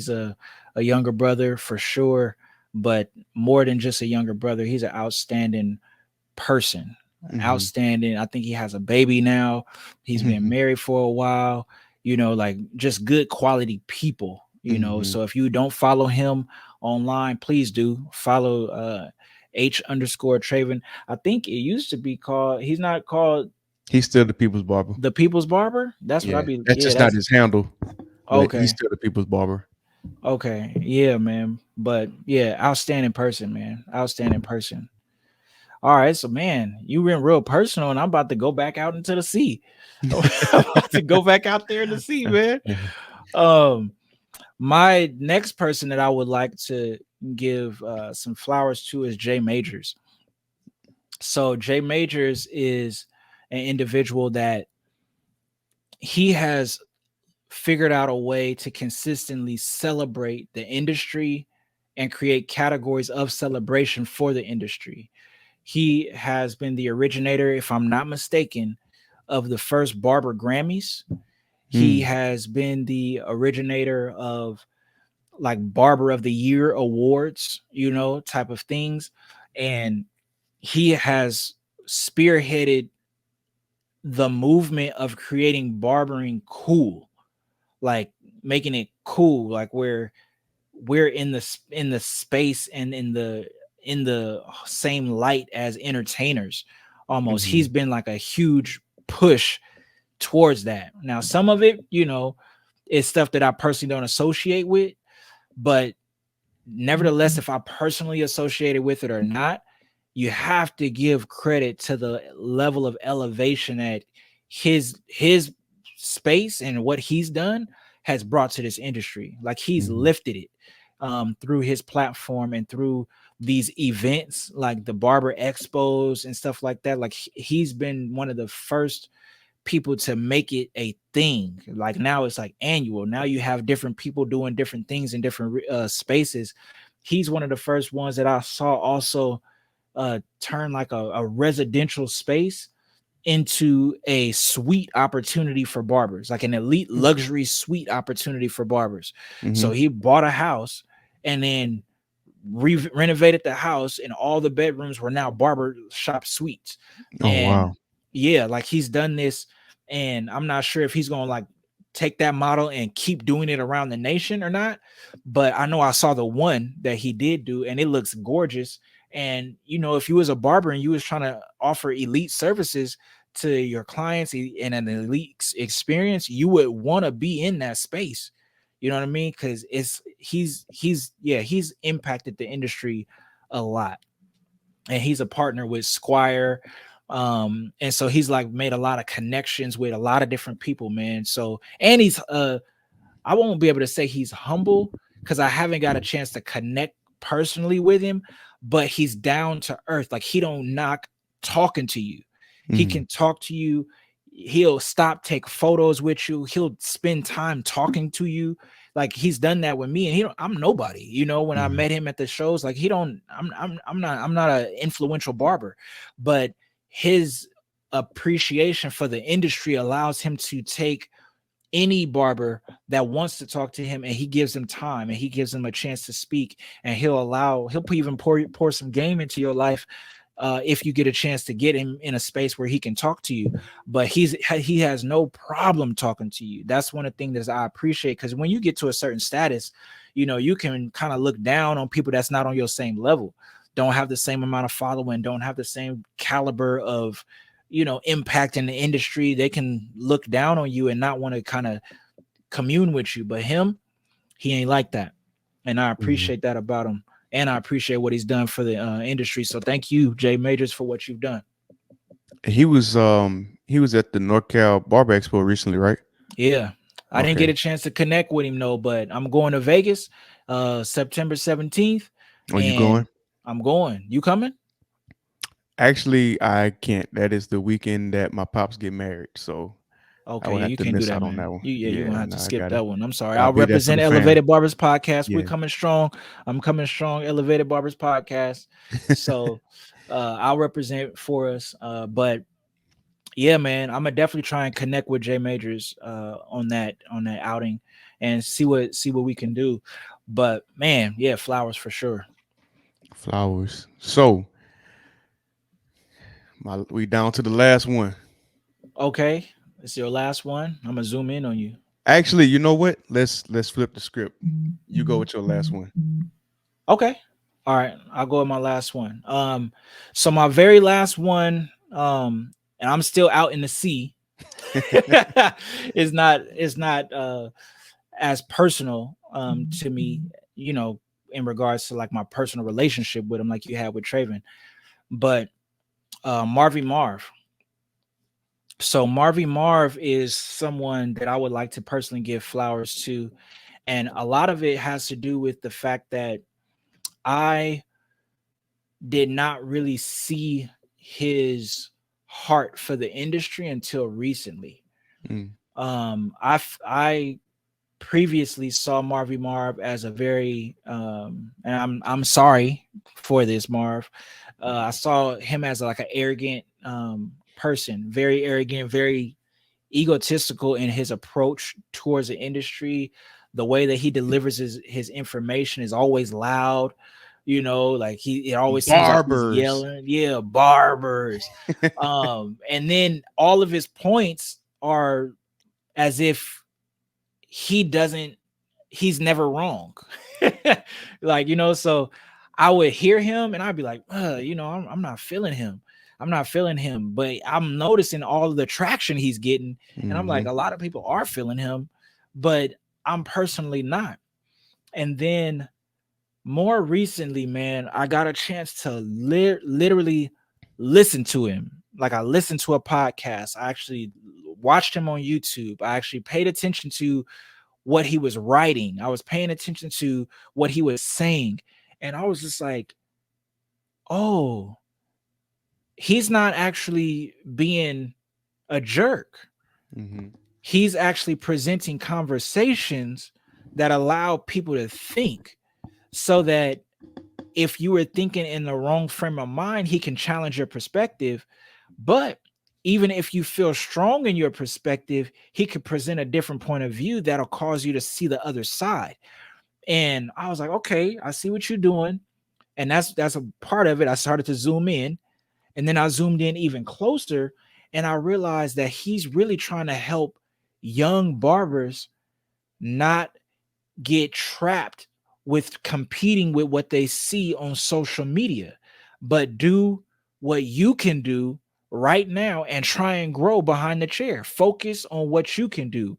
a younger brother for sure, but more than just a younger brother, he's an outstanding person. Mm-hmm. Outstanding. I think he has a baby now. He's been Mm-hmm. married for a while. Like just good quality people. Mm-hmm. So if you don't follow him online, please do follow H underscore Traven. I think it used to be called. He's not called He's still the people's barber. the People's Barber. That's what I Yeah, be. that's Yeah, just not that's his handle, but he's okay. still the people's barber. Okay, yeah, man. But yeah, outstanding person, man. Outstanding person. All right, so man, you went real personal, and I'm about to go back out into the sea. I'm about to go back out there in the sea, man. Um, my next person that I would like to give some flowers to is Jay Majors. So Jay Majors is an individual that he has figured out a way to consistently celebrate the industry and create categories of celebration for the industry. He has been the originator, if I'm not mistaken, of the first Barber Grammys. He Mm. has been the originator of like Barber of the Year awards, type of things. And he has spearheaded the movement of creating barbering cool, like making it cool, like where we're in the space and in the same light as entertainers almost. He's Mm-hmm. been like a huge push towards that. Now some of it, is stuff that I personally don't associate with, but nevertheless, if I personally associated with it or not, you have to give credit to the level of elevation that his space and what he's done has brought to this industry. Like he's Mm-hmm. lifted it through his platform and through these events like the Barber Expos and stuff like that. Like he's been one of the first people to make it a thing. Like now it's like annual. Now you have different people doing different things in different spaces. He's one of the first ones that I saw also turn like a residential space into a suite opportunity for barbers, like an elite luxury suite opportunity for barbers. Mm-hmm. So he bought a house and then renovated the house, and all the bedrooms were now barber shop suites. Oh And wow. yeah, like he's done this, and I'm not sure if he's gonna like take that model and keep doing it around the nation or not. But I know I saw the one that he did do, and it looks gorgeous. And if you was a barber and you was trying to offer elite services to your clients and an elite experience, you would want to be in that space. You know what I mean? Because he's impacted the industry a lot, and he's a partner with Squire. And so he's like made a lot of connections with a lot of different people, man. So, and he's I won't be able to say he's humble because I haven't got a chance to connect personally with him, but he's down to earth. Like he don't knock talking to you. He Mm-hmm. can talk to you. He'll stop, take photos with you. He'll spend time talking to you. Like he's done that with me, and I'm nobody. When I Mm-hmm. met him at the shows, like he don't. I'm not an influential barber, but his appreciation for the industry allows him to take any barber that wants to talk to him, and he gives them time and he gives them a chance to speak, and he'll even pour some game into your life if you get a chance to get him in a space where he can talk to you. But he has no problem talking to you. That's one of the things that I appreciate, because when you get to a certain status, you can kind of look down on people that's not on your same level, don't have the same amount of following, don't have the same caliber of impact in the industry. They can look down on you and not want to kind of commune with you. But he ain't like that, and I Mm-hmm. appreciate that about him, and I appreciate what he's done for the industry. So thank you, Jay Majors, for what you've done. He was at the NorCal Barber Expo recently, right? Yeah, I didn't get Okay. a chance to connect with him though, but I'm going to Vegas September 17th, Are you going? and I'm going. You coming? Actually, I can't. That is the weekend that my pops get married, so I Okay, would yeah, have you to can't do miss that, out on man. that one. You're Yeah, gonna have no, to I skip gotta. that one. I'm sorry. I'll I'll be there for represent the fam. Elevated Barbers Podcast. We're Yeah. coming strong. I'm coming strong. Elevated Barbers Podcast. So I'll represent for us. But yeah, man, I'm gonna definitely try and connect with Jay Majors on that outing and see what we can do. But man, yeah, flowers for sure. Flowers. So we down to the last one. Okay, it's your last one. I'm gonna zoom in on you. Actually, you know what? Let's flip the script. You go with your last one. Okay. All right. I'll go with my last one. So my very last one, and I'm still out in the sea. It's not as personal to me, in regards to like my personal relationship with him, like you had with Traven. But Marvy Marv. So Marvy Marv is someone that I would like to personally give flowers to. And a lot of it has to do with the fact that I did not really see his heart for the industry until recently. Mm, I previously saw Marvy Marv as a very and I'm sorry for this, Marv. I saw him as like an arrogant person, very arrogant, very egotistical in his approach towards the industry. The way that he delivers his information is always loud. Like it always seems like he's Barbers. yelling. Yeah, barbers. And then all of his points are as if he doesn't he's never wrong. Like, so I would hear him and I'd be like, I'm not feeling him. I'm not feeling him. But I'm noticing all of the traction he's getting. And I'm like, Hmm. a lot of people are feeling him, but I'm personally not. And then more recently, man, I got a chance to literally listen to him. Like I listened to a podcast. I actually watched him on YouTube. I actually paid attention to what he was writing. I was paying attention to what he was saying. And I was just like, oh, he's not actually being a jerk. Hmm. He's actually presenting conversations that allow people to think, so that if you were thinking in the wrong frame of mind, he can challenge your perspective. But even if you feel strong in your perspective, he could present a different point of view that'll cause you to see the other side. And I was like, okay, I see what you're doing. And that's a part of it. I started to zoom in, and then I zoomed in even closer, and I realized that he's really trying to help young barbers not get trapped with competing with what they see on social media, but do what you can do right now and try and grow behind the chair. Focus on what you can do.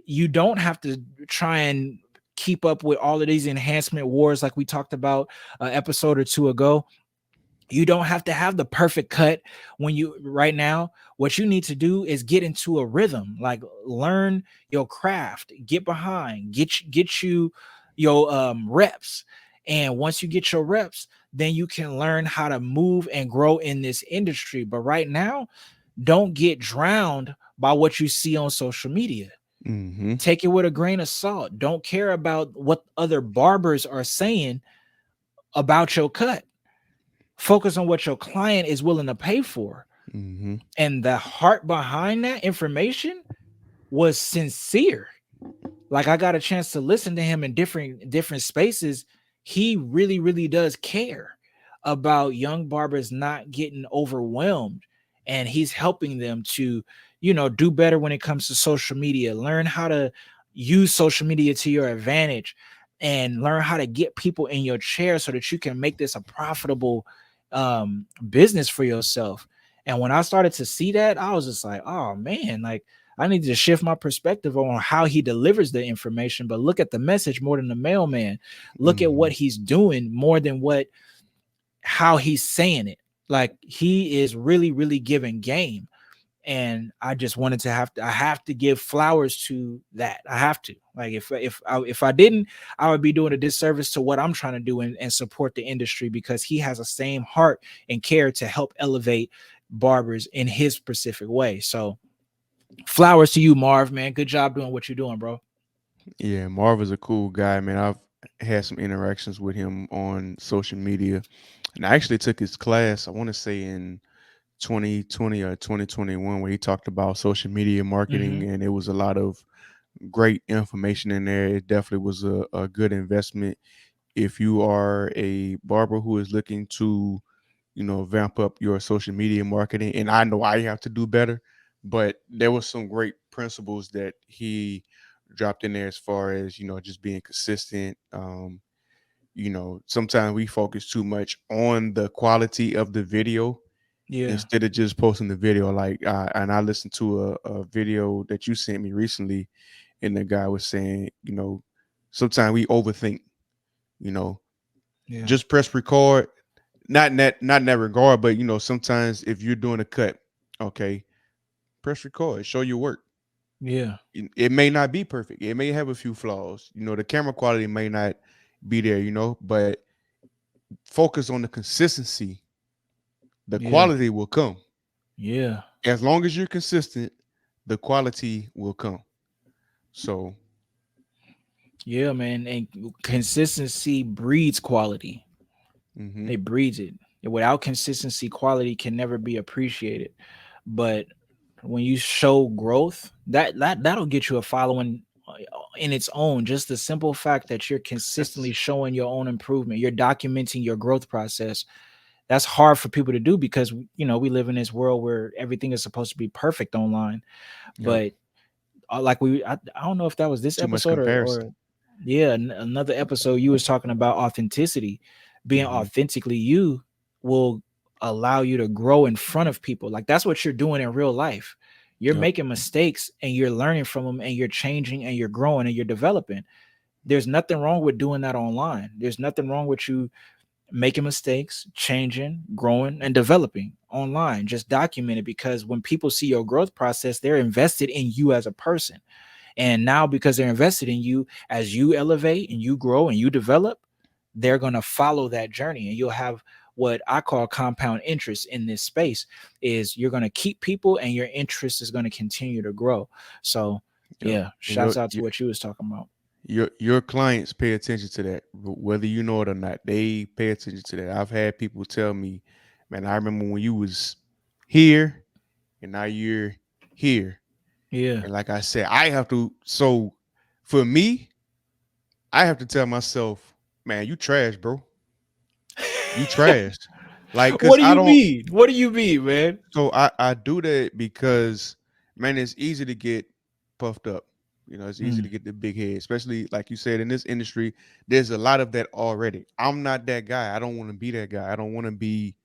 You don't have to try and keep up with all of these enhancement wars like we talked about an episode or two ago. You don't have to have the perfect cut when you right now. What you need to do is get into a rhythm, like learn your craft, get behind, get you your reps. And once you get your reps, then you can learn how to move and grow in this industry. But right now, don't get drowned by what you see on social media. Hmm. Take it with a grain of salt. Don't care about what other barbers are saying about your cut. Focus on what your client is willing to pay for. Hmm. And the heart behind that information was sincere. Like I got a chance to listen to him in different spaces. He really does care about young barbers not getting overwhelmed, and he's helping them to do better when it comes to social media. Learn how to use social media to your advantage, and learn how to get people in your chair so that you can make this a profitable business for yourself. And when I started to see that, I was just like, oh man, like I need to shift my perspective on how he delivers the information, but look at the message more than the mailman. Look at what Hmm. he's doing more than what how he's saying it. Like he is really giving game. And I just wanted to I have to give flowers to that. I have to. Like if I didn't, I would be doing a disservice to what I'm trying to do and support the industry, because he has the same heart and care to help elevate barbers in his specific way. So flowers to you, Marv, man. Good job doing what you're doing, bro. Yeah, Marv is a cool guy, man. I've had some interactions with him on social media, and I actually took his class. I want to say in 2020 or 2021, where he talked about social media marketing, Mm-hmm. and it was a lot of great information in there. It definitely was a good investment if you are a barber who is looking to, vamp up your social media marketing. And I know I have to do better, but there was some great principles that he dropped in there as far as, just being consistent. Sometimes we focus too much on the quality of the video Yeah. instead of just posting the video. Like, and I listened to a video that you sent me recently, and the guy was saying, sometimes we overthink, you know, Yeah. just press record. Not in that regard, but sometimes if you're doing a cut, okay, press record, show your work. Yeah. It may not be perfect. It may have a few flaws. The camera quality may not be there, but focus on the consistency. The Yeah. quality will come. Yeah. As long as you're consistent, the quality will come. So, Yeah, man. And consistency breeds quality. hmm. It breeds it. And without consistency, quality can never be appreciated. But when you show growth, that'll get you a following in its own. Just the simple fact that you're consistently That's showing your own improvement, you're documenting your growth process. That's hard for people to do because we live in this world where everything is supposed to be perfect online. yep. But like I don't know if that was this Too much episode or comparison. yeah, another episode you was talking about authenticity. Being Hmm. authentically you will allow you to grow in front of people. Like that's what you're doing in real life. You're Yep. making mistakes and you're learning from them and you're changing and you're growing and you're developing. There's nothing wrong with doing that online. There's nothing wrong with you making mistakes, changing, growing, and developing online. Just document it because when people see your growth process, they're invested in you as a person. And now, because they're invested in you, as you elevate and you grow and you develop, they're going to follow that journey. And you'll have what I call compound interest in this space is you're going to keep people and your interest is going to continue to grow. So, Yep. yeah, And shouts out to what you was talking about. your clients pay attention to that, whether you know it or not. They pay attention to that. I've had people tell me, "Man, I remember when you was here, and now you're here." Yeah. And like I said, I have to. So for me, I have to tell myself, "Man, you trash, bro. You trash." Like, cause What do I you don't. mean? What do you mean, man? So I do that because, man, it's easy to get puffed up. It's easy to Mm, get the big head, especially like you said in this industry. There's a lot of that already. I'm not that guy. I don't want to be that guy. I don't want to be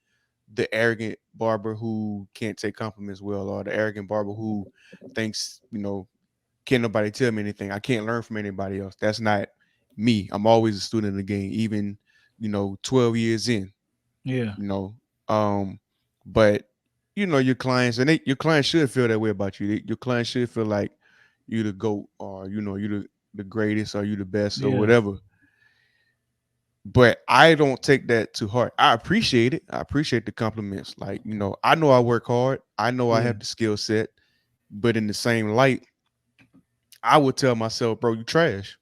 the arrogant barber who can't take compliments well, or the arrogant barber who thinks, can't nobody tell me anything. I can't learn from anybody else. That's not me. I'm always a student of the game, even 12 years in yeah. you know. Um, but your clients and your clients should feel that way about you. Your clients should feel like you the goat, or you the greatest, or you the best, or Yeah. whatever. But I don't take that to heart. I appreciate it. I appreciate the compliments. Like, I know I work hard. I know I Yeah. have the skill set. But in the same light, I would tell myself, bro, you trash,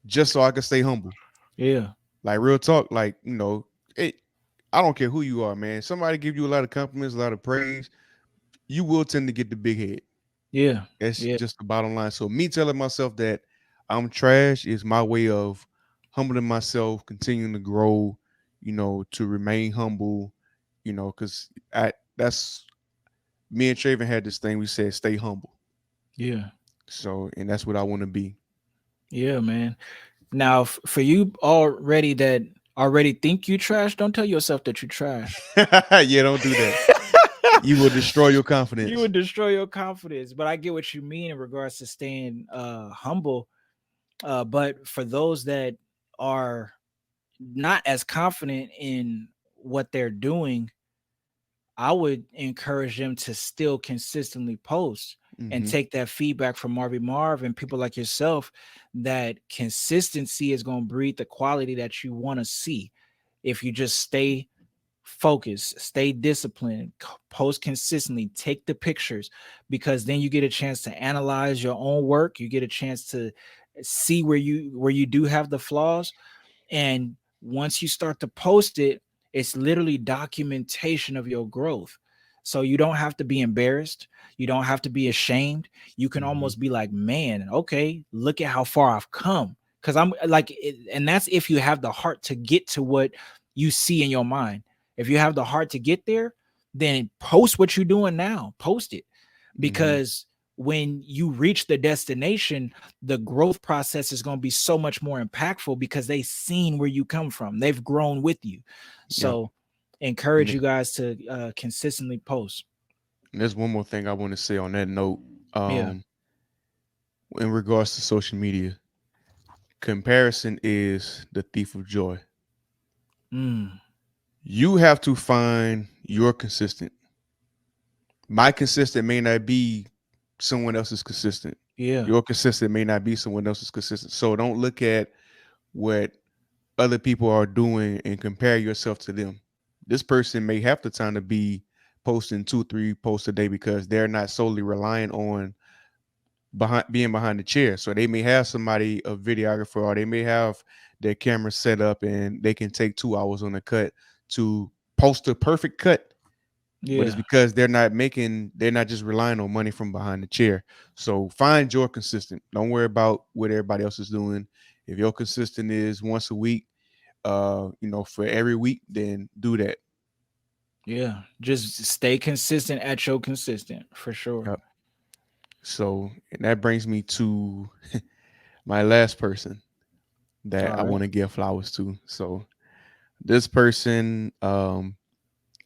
just so I can stay humble. Yeah. Like real talk, like, it I don't care who you are, man. Somebody give you a lot of compliments, a lot of praise, you will tend to get the big head. Yeah. That's Yeah. just the bottom line. So me telling myself that I'm trash is my way of humbling myself, continuing to grow, to remain humble, because I that's me and Traven had this thing we said stay humble. Yeah. So and that's what I want to be. Yeah, man. Now, for you already that already think you trash, don't tell yourself that you trash. Yeah, don't do that. You will destroy your You confidence. would destroy your confidence. But I get what you mean in regards to staying humble. But for those that are not as confident in what they're doing, I would encourage them to still consistently post and Hmm. take that feedback from Marvy Marv and people like yourself. That consistency is going to breed the quality that you want to see. If you just stay focused, stay disciplined, post consistently, take the pictures, because then you get a chance to analyze your own work. You get a chance to see where you do have the flaws, and once you start to post it, it's literally documentation of your growth. So you don't have to be embarrassed. You don't have to be ashamed. You can Hmm. almost be like, man, okay, look at how far I've come. Cause I'm like, and that's if you have the heart to get to what you see in your mind. If you have the heart to get there, then post what you're doing now. Post it, Hmm. because when you reach the destination, the growth process is going to be so much more impactful because they've seen where you come from. They've grown with you. Yep. So And, encourage you guys to consistently post. and there's one more thing I want to say on that note. Yeah. Um, in regards to social media, comparison is the thief of joy. Mm, You have to find your consistent. My consistent may not be someone else's consistent. yeah. Your consistent may not be someone else's consistent. So don't look at what other people are doing and compare yourself to them. This person may have the time to be posting 2, 3 posts a day because they're not solely relying on behind the chair. So they may have somebody, a videographer, or they may have their camera set up and they can take 2 hours on the cut to post a perfect cut but it's Yeah. because they're not just relying on money from behind the chair. So find your consistent. Don't worry about what everybody else is doing. If your consistent is once a week, for every week, then do that. Yeah. Just stay consistent at your consistent for sure. Yep. So, and that brings me to my last person that All I right. want to give flowers to. So this person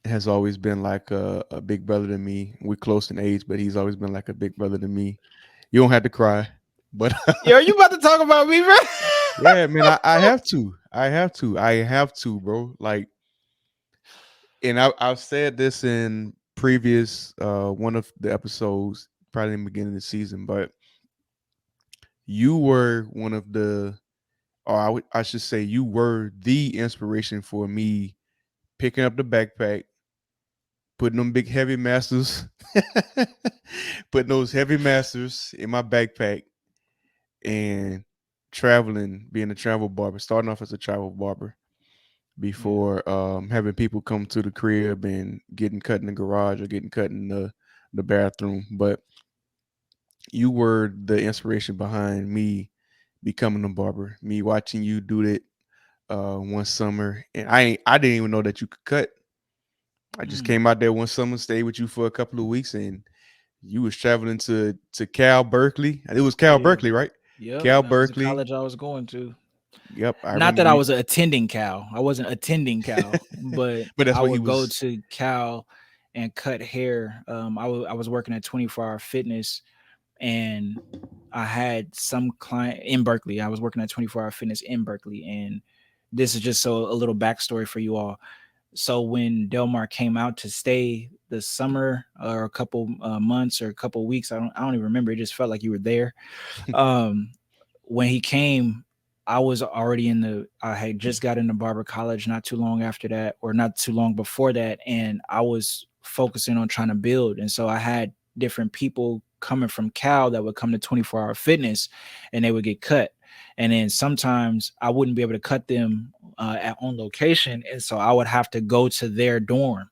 has always been like a big brother to me. We're close in age, but he's always been like a big brother to me. You don't have to cry, but Yo, you about to talk about me, bro? yeah, man, I have to. I have to, bro. Like, and I've said this in previous one of the episodes, probably in the beginning of the season, but you were one of the, or I should say, you were the inspiration for me picking up the backpack, putting them big heavy masters, putting those heavy masters in my backpack, and traveling, being a travel barber, starting off as a travel barber Yeah. before having people come to the crib and getting cut in the garage or getting cut in the bathroom. But you were the inspiration behind me becoming a barber. Me watching you do it one summer, and I didn't even know that you could cut. I just Mm. came out there one summer, stayed with you for a couple of weeks, and you was traveling to Cal Berkeley. It was Cal Yeah. Berkeley, right? Yep. Cal That was the Berkeley. college I was going to. Yep, I Not remember that I you. was attending Cal. I wasn't attending Cal, but But that's I what he would go was. to Cal and cut hair. I was working at 24-hour fitness, and I had some client in Berkeley. I was working at 24-hour fitness in Berkeley, and this is just so a little backstory for you all. So when Delmar came out to stay the summer or a couple months or a couple weeks, I don't even remember. It just felt like you were there. Um, when he came, I was already I had just got into barber college not too long after that, or not too long before that, and I was focusing on trying to build. And so I had different people coming from Cal that would come to 24-hour fitness, and they would get cut. And then sometimes I wouldn't be able to cut them on location, and so I would have to go to their dorm.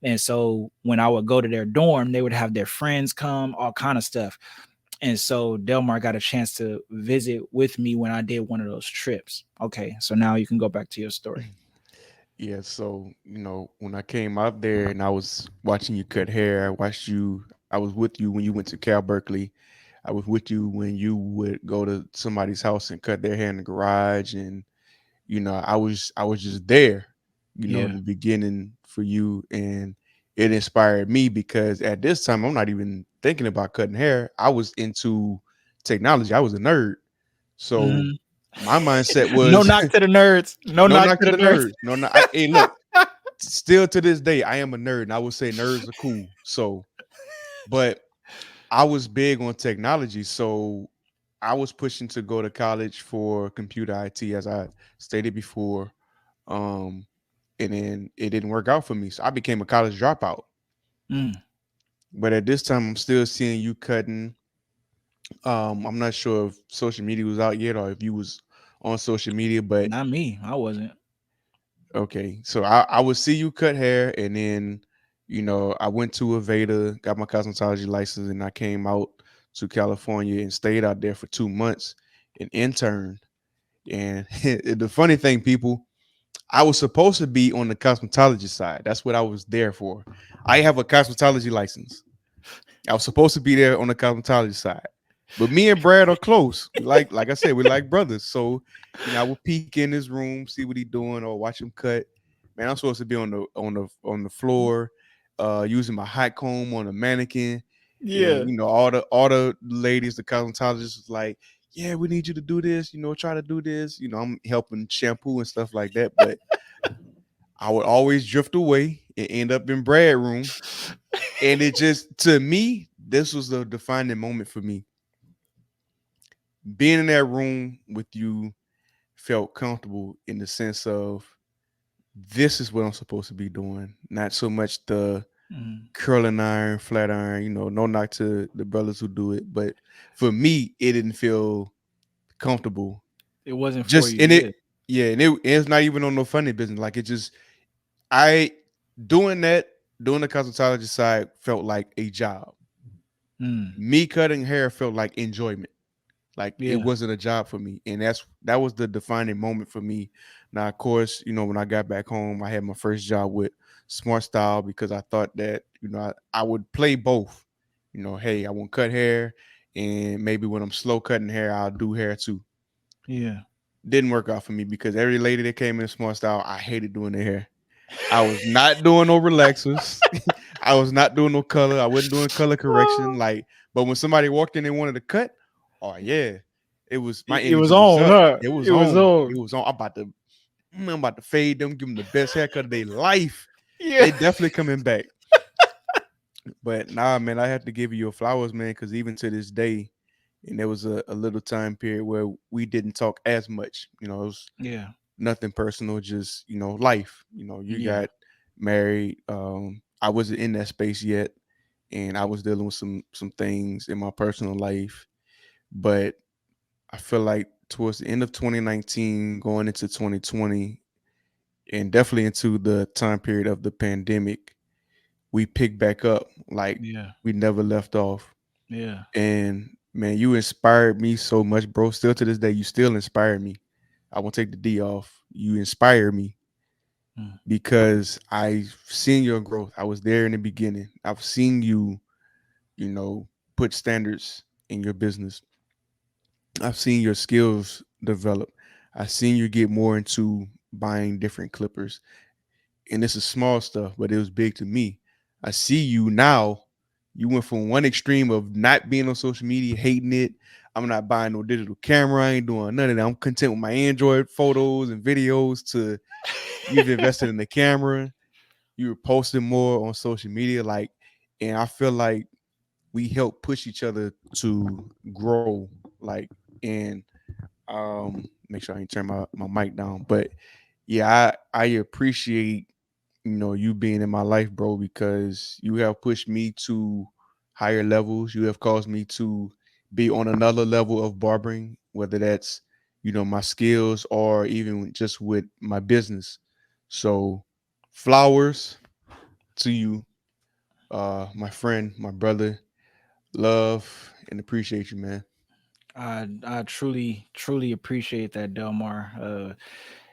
And so when I would go to their dorm, they would have their friends come, all kind of stuff. And so Delmar got a chance to visit with me when I did one of those trips. Okay, so now you can go back to your story. Yeah, so when I came out there and I was watching you cut hair, I watched you. I was with you when you went to Cal Berkeley. I was with you when you would go to somebody's house and cut their hair in the garage, and I was just there, in Yeah. the beginning for you, and it inspired me because at this time I'm not even thinking about cutting hair. I was into technology. I was a nerd, so Hmm. my mindset No was knock to the nerds. No no knock knock to to the the nerds. nerds. No, no. Hey, look, still to this day, I am a nerd, and I would say nerds are cool. So, but I was big on technology, so I was pushing to go to college for computer IT, as I stated before. Um, and then it didn't work out for me, so I became a college dropout. Mm, But at this time, I'm still seeing you cutting. I'm not sure if social media was out yet or if you was on social media, but not me. I wasn't. okay, so I would see you cut hair, and then I went to Aveda, got my cosmetology license, and I came out to California and stayed out there for 2 months and interned. And the funny thing, people, I was supposed to be on the cosmetology side. That's what I was there for. I have a cosmetology license. I was supposed to be there on the cosmetology side. But me and Brad are close. We like I said, we like brothers. So, I would peek in his room, see what he doing, or watch him cut. Man, I'm supposed to be on the floor, using my hot comb on a mannequin. And Yeah. all the ladies, the cosmetologists was like, yeah, we need you to do this, try to do this. I'm helping shampoo and stuff like that. But I would always drift away and end up in Brad room. And it just, to me, this was the defining moment for me. Being in that room with you felt comfortable in the sense of this is what I'm supposed to be doing, not so much the Mm. curling iron, flat iron, no knock to the brothers who do it. But for me, it didn't feel comfortable. It wasn't for Just you. in Yeah. it, yeah, and it's not even on no funny business. Like it just I doing that. doing the cosmetology side felt like a job. Mm. Me cutting hair felt like enjoyment. Like it Yeah. wasn't a job for me, and that was the defining moment for me. Now, of course, when I got back home, I had my first job with Smart Style because I thought that I would play both. Hey, I want cut hair, and maybe when I'm slow cutting hair, I'll do hair too. Yeah. Didn't work out for me because every lady that came in Smart Style, I hated doing their hair. I was not doing no relaxers. I was not doing no color. I wasn't doing color correction. Oh, Like, but when somebody walked in and wanted to cut, oh yeah, it was my it was energy was on, up. huh? It was It was on. on. It was on. I'm about to fade them, give them the best haircut of their life. Yeah. They definitely coming back. But nah, man, I have to give you your flowers, man, because even to this day, and there was a little time period where we didn't talk as much. It was Yeah. nothing personal, just life. You Yeah. got married. I wasn't in that space yet, and I was dealing with some things in my personal life. But I feel like towards the end of 2019, going into 2020, and definitely into the time period of the pandemic, we picked back up like Yeah. we never left off. Yeah. And man, you inspired me so much, bro. Still to this day, you still inspire me. I won't take the D off. You inspire me Mm. because I've seen your growth. I was there in the beginning. I've seen you, put standards in your business. I've seen your skills develop. I've seen you get more into buying different clippers. And this is small stuff, but it was big to me. I see you now. You went from one extreme of not being on social media, hating it. I'm not buying no digital camera. I ain't doing none of that. I'm content with my Android photos and videos to you've invested in the camera. You were posting more on social media. Like, and I feel like we help push each other to grow. Like, and make sure I ain't turn my mic down. But yeah, I appreciate you being in my life, bro, because you have pushed me to higher levels. You have caused me to be on another level of barbering, whether that's my skills or even just with my business. So flowers to you, my friend, my brother. Love and appreciate you, man. I truly appreciate that, Delmar.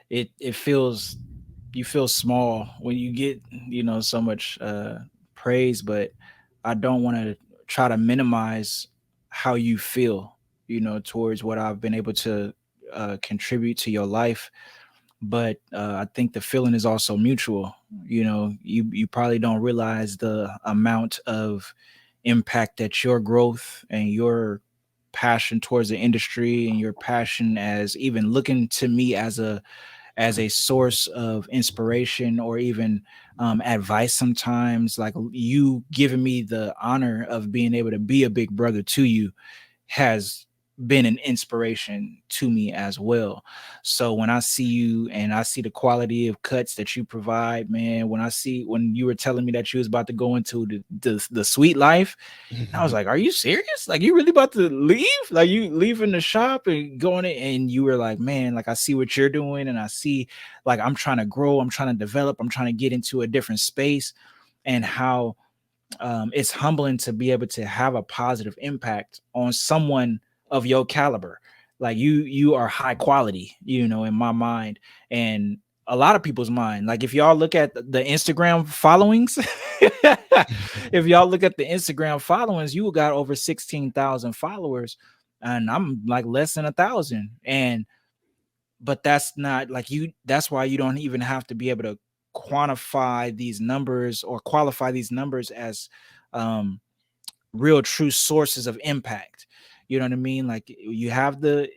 It feels, you feel small when you get, so much praise, but I don't want to try to minimize how you feel, towards what I've been able to contribute to your life. But I think the feeling is also mutual. You probably don't realize the amount of impact that your growth and your passion towards the industry and your passion as even looking to me as a source of inspiration or even advice sometimes, like you giving me the honor of being able to be a big brother to you has been an inspiration to me as well. So when I see you and I see the quality of cuts that you provide, man, when you were telling me that you was about to go into the sweet life, I was like, "Are you serious? Like, you really about to leave? Like, you leaving the shop and going in?" And you were like, "Man, like I see what you're doing, and I see, like, I'm trying to grow, I'm trying to develop, I'm trying to get into a different space, and how it's humbling to be able to have a positive impact on someone of your caliber. Like you are high quality, in my mind, and a lot of people's mind. Like if y'all look at the Instagram followings, if y'all look at the Instagram followings, you got over 16,000 followers, and I'm like less than 1,000. And but that's not like you. That's why you don't even have to be able to quantify these numbers or qualify these numbers as um real true sources of impact. You know what I mean? Like you have the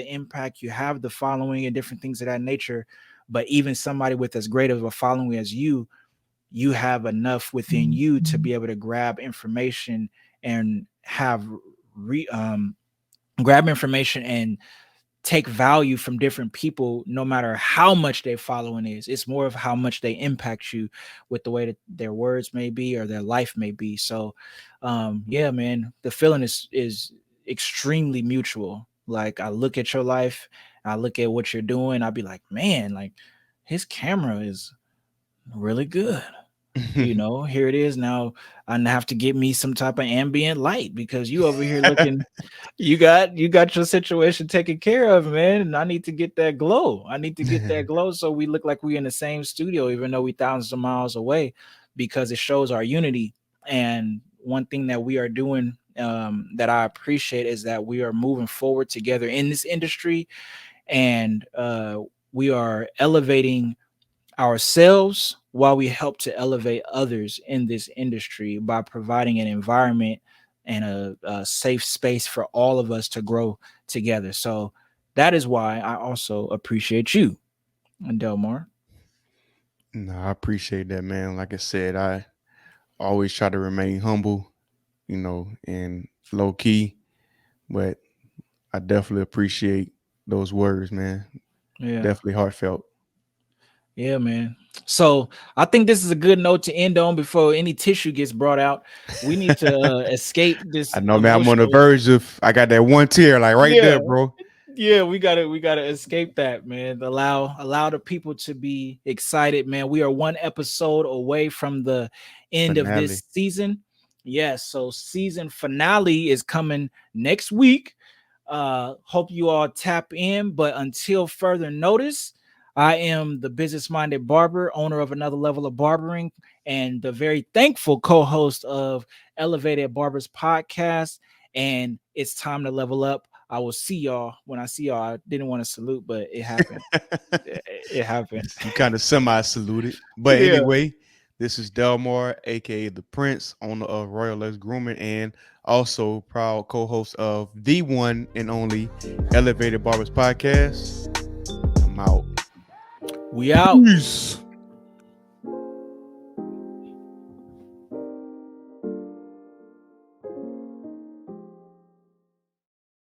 impact, you have the following and different things of that nature. But even somebody with as great of a following as you have enough within you to be able to grab information and re, um, grab information and take value from different people, no matter how much their following is. It's more of how much they impact you with the way that their words may be or their life may be. So yeah, man, the feeling is extremely mutual. Like I look at your life, I look at what you're doing, I'll be like, man, like his camera is really good. Here it is now. I have to get me some type of ambient light because you over here looking, you got your situation taken care of, man. And I need to get that glow. I need to get that glow so we look like we in the same studio, even though we thousands of miles away, because it shows our unity. And one thing that we are doing, that I appreciate, is that we are moving forward together in this industry, and we are elevating ourselves while we help to elevate others in this industry by providing an environment and a safe space for all of us to grow together. So that is why I also appreciate you, Delmar. No, I appreciate that, man. Like I said, I always try to remain humble, and low key, but I definitely appreciate those words, man. Yeah. Definitely heartfelt. Yeah, man. So I think this is a good note to end on before any tissue gets brought out. We need to escape I this know, man. I'm on the emotional. verge of. I got that one tear, like right Yeah, there, bro. yeah, we gotta escape that, man. Allow the people to be excited, man. We are one episode away from the end of Finale. this season. Yes, so season finale is coming next week. Hope you all tap in, but until further notice, I am the business-minded barber, owner of Another Level of Barbering, and the very thankful co-host of Elevated Barbers podcast. And it's time to level up. I will see y'all when I see y'all. I didn't want to salute, but it happened. It happened. You kind of semi saluted. But Yeah. anyway, this is Delmar, aka the Prince, owner of Royal Lex Grooming, and also proud co-host of the one and only Elevated Barbers podcast. I'm out. We out. Peace.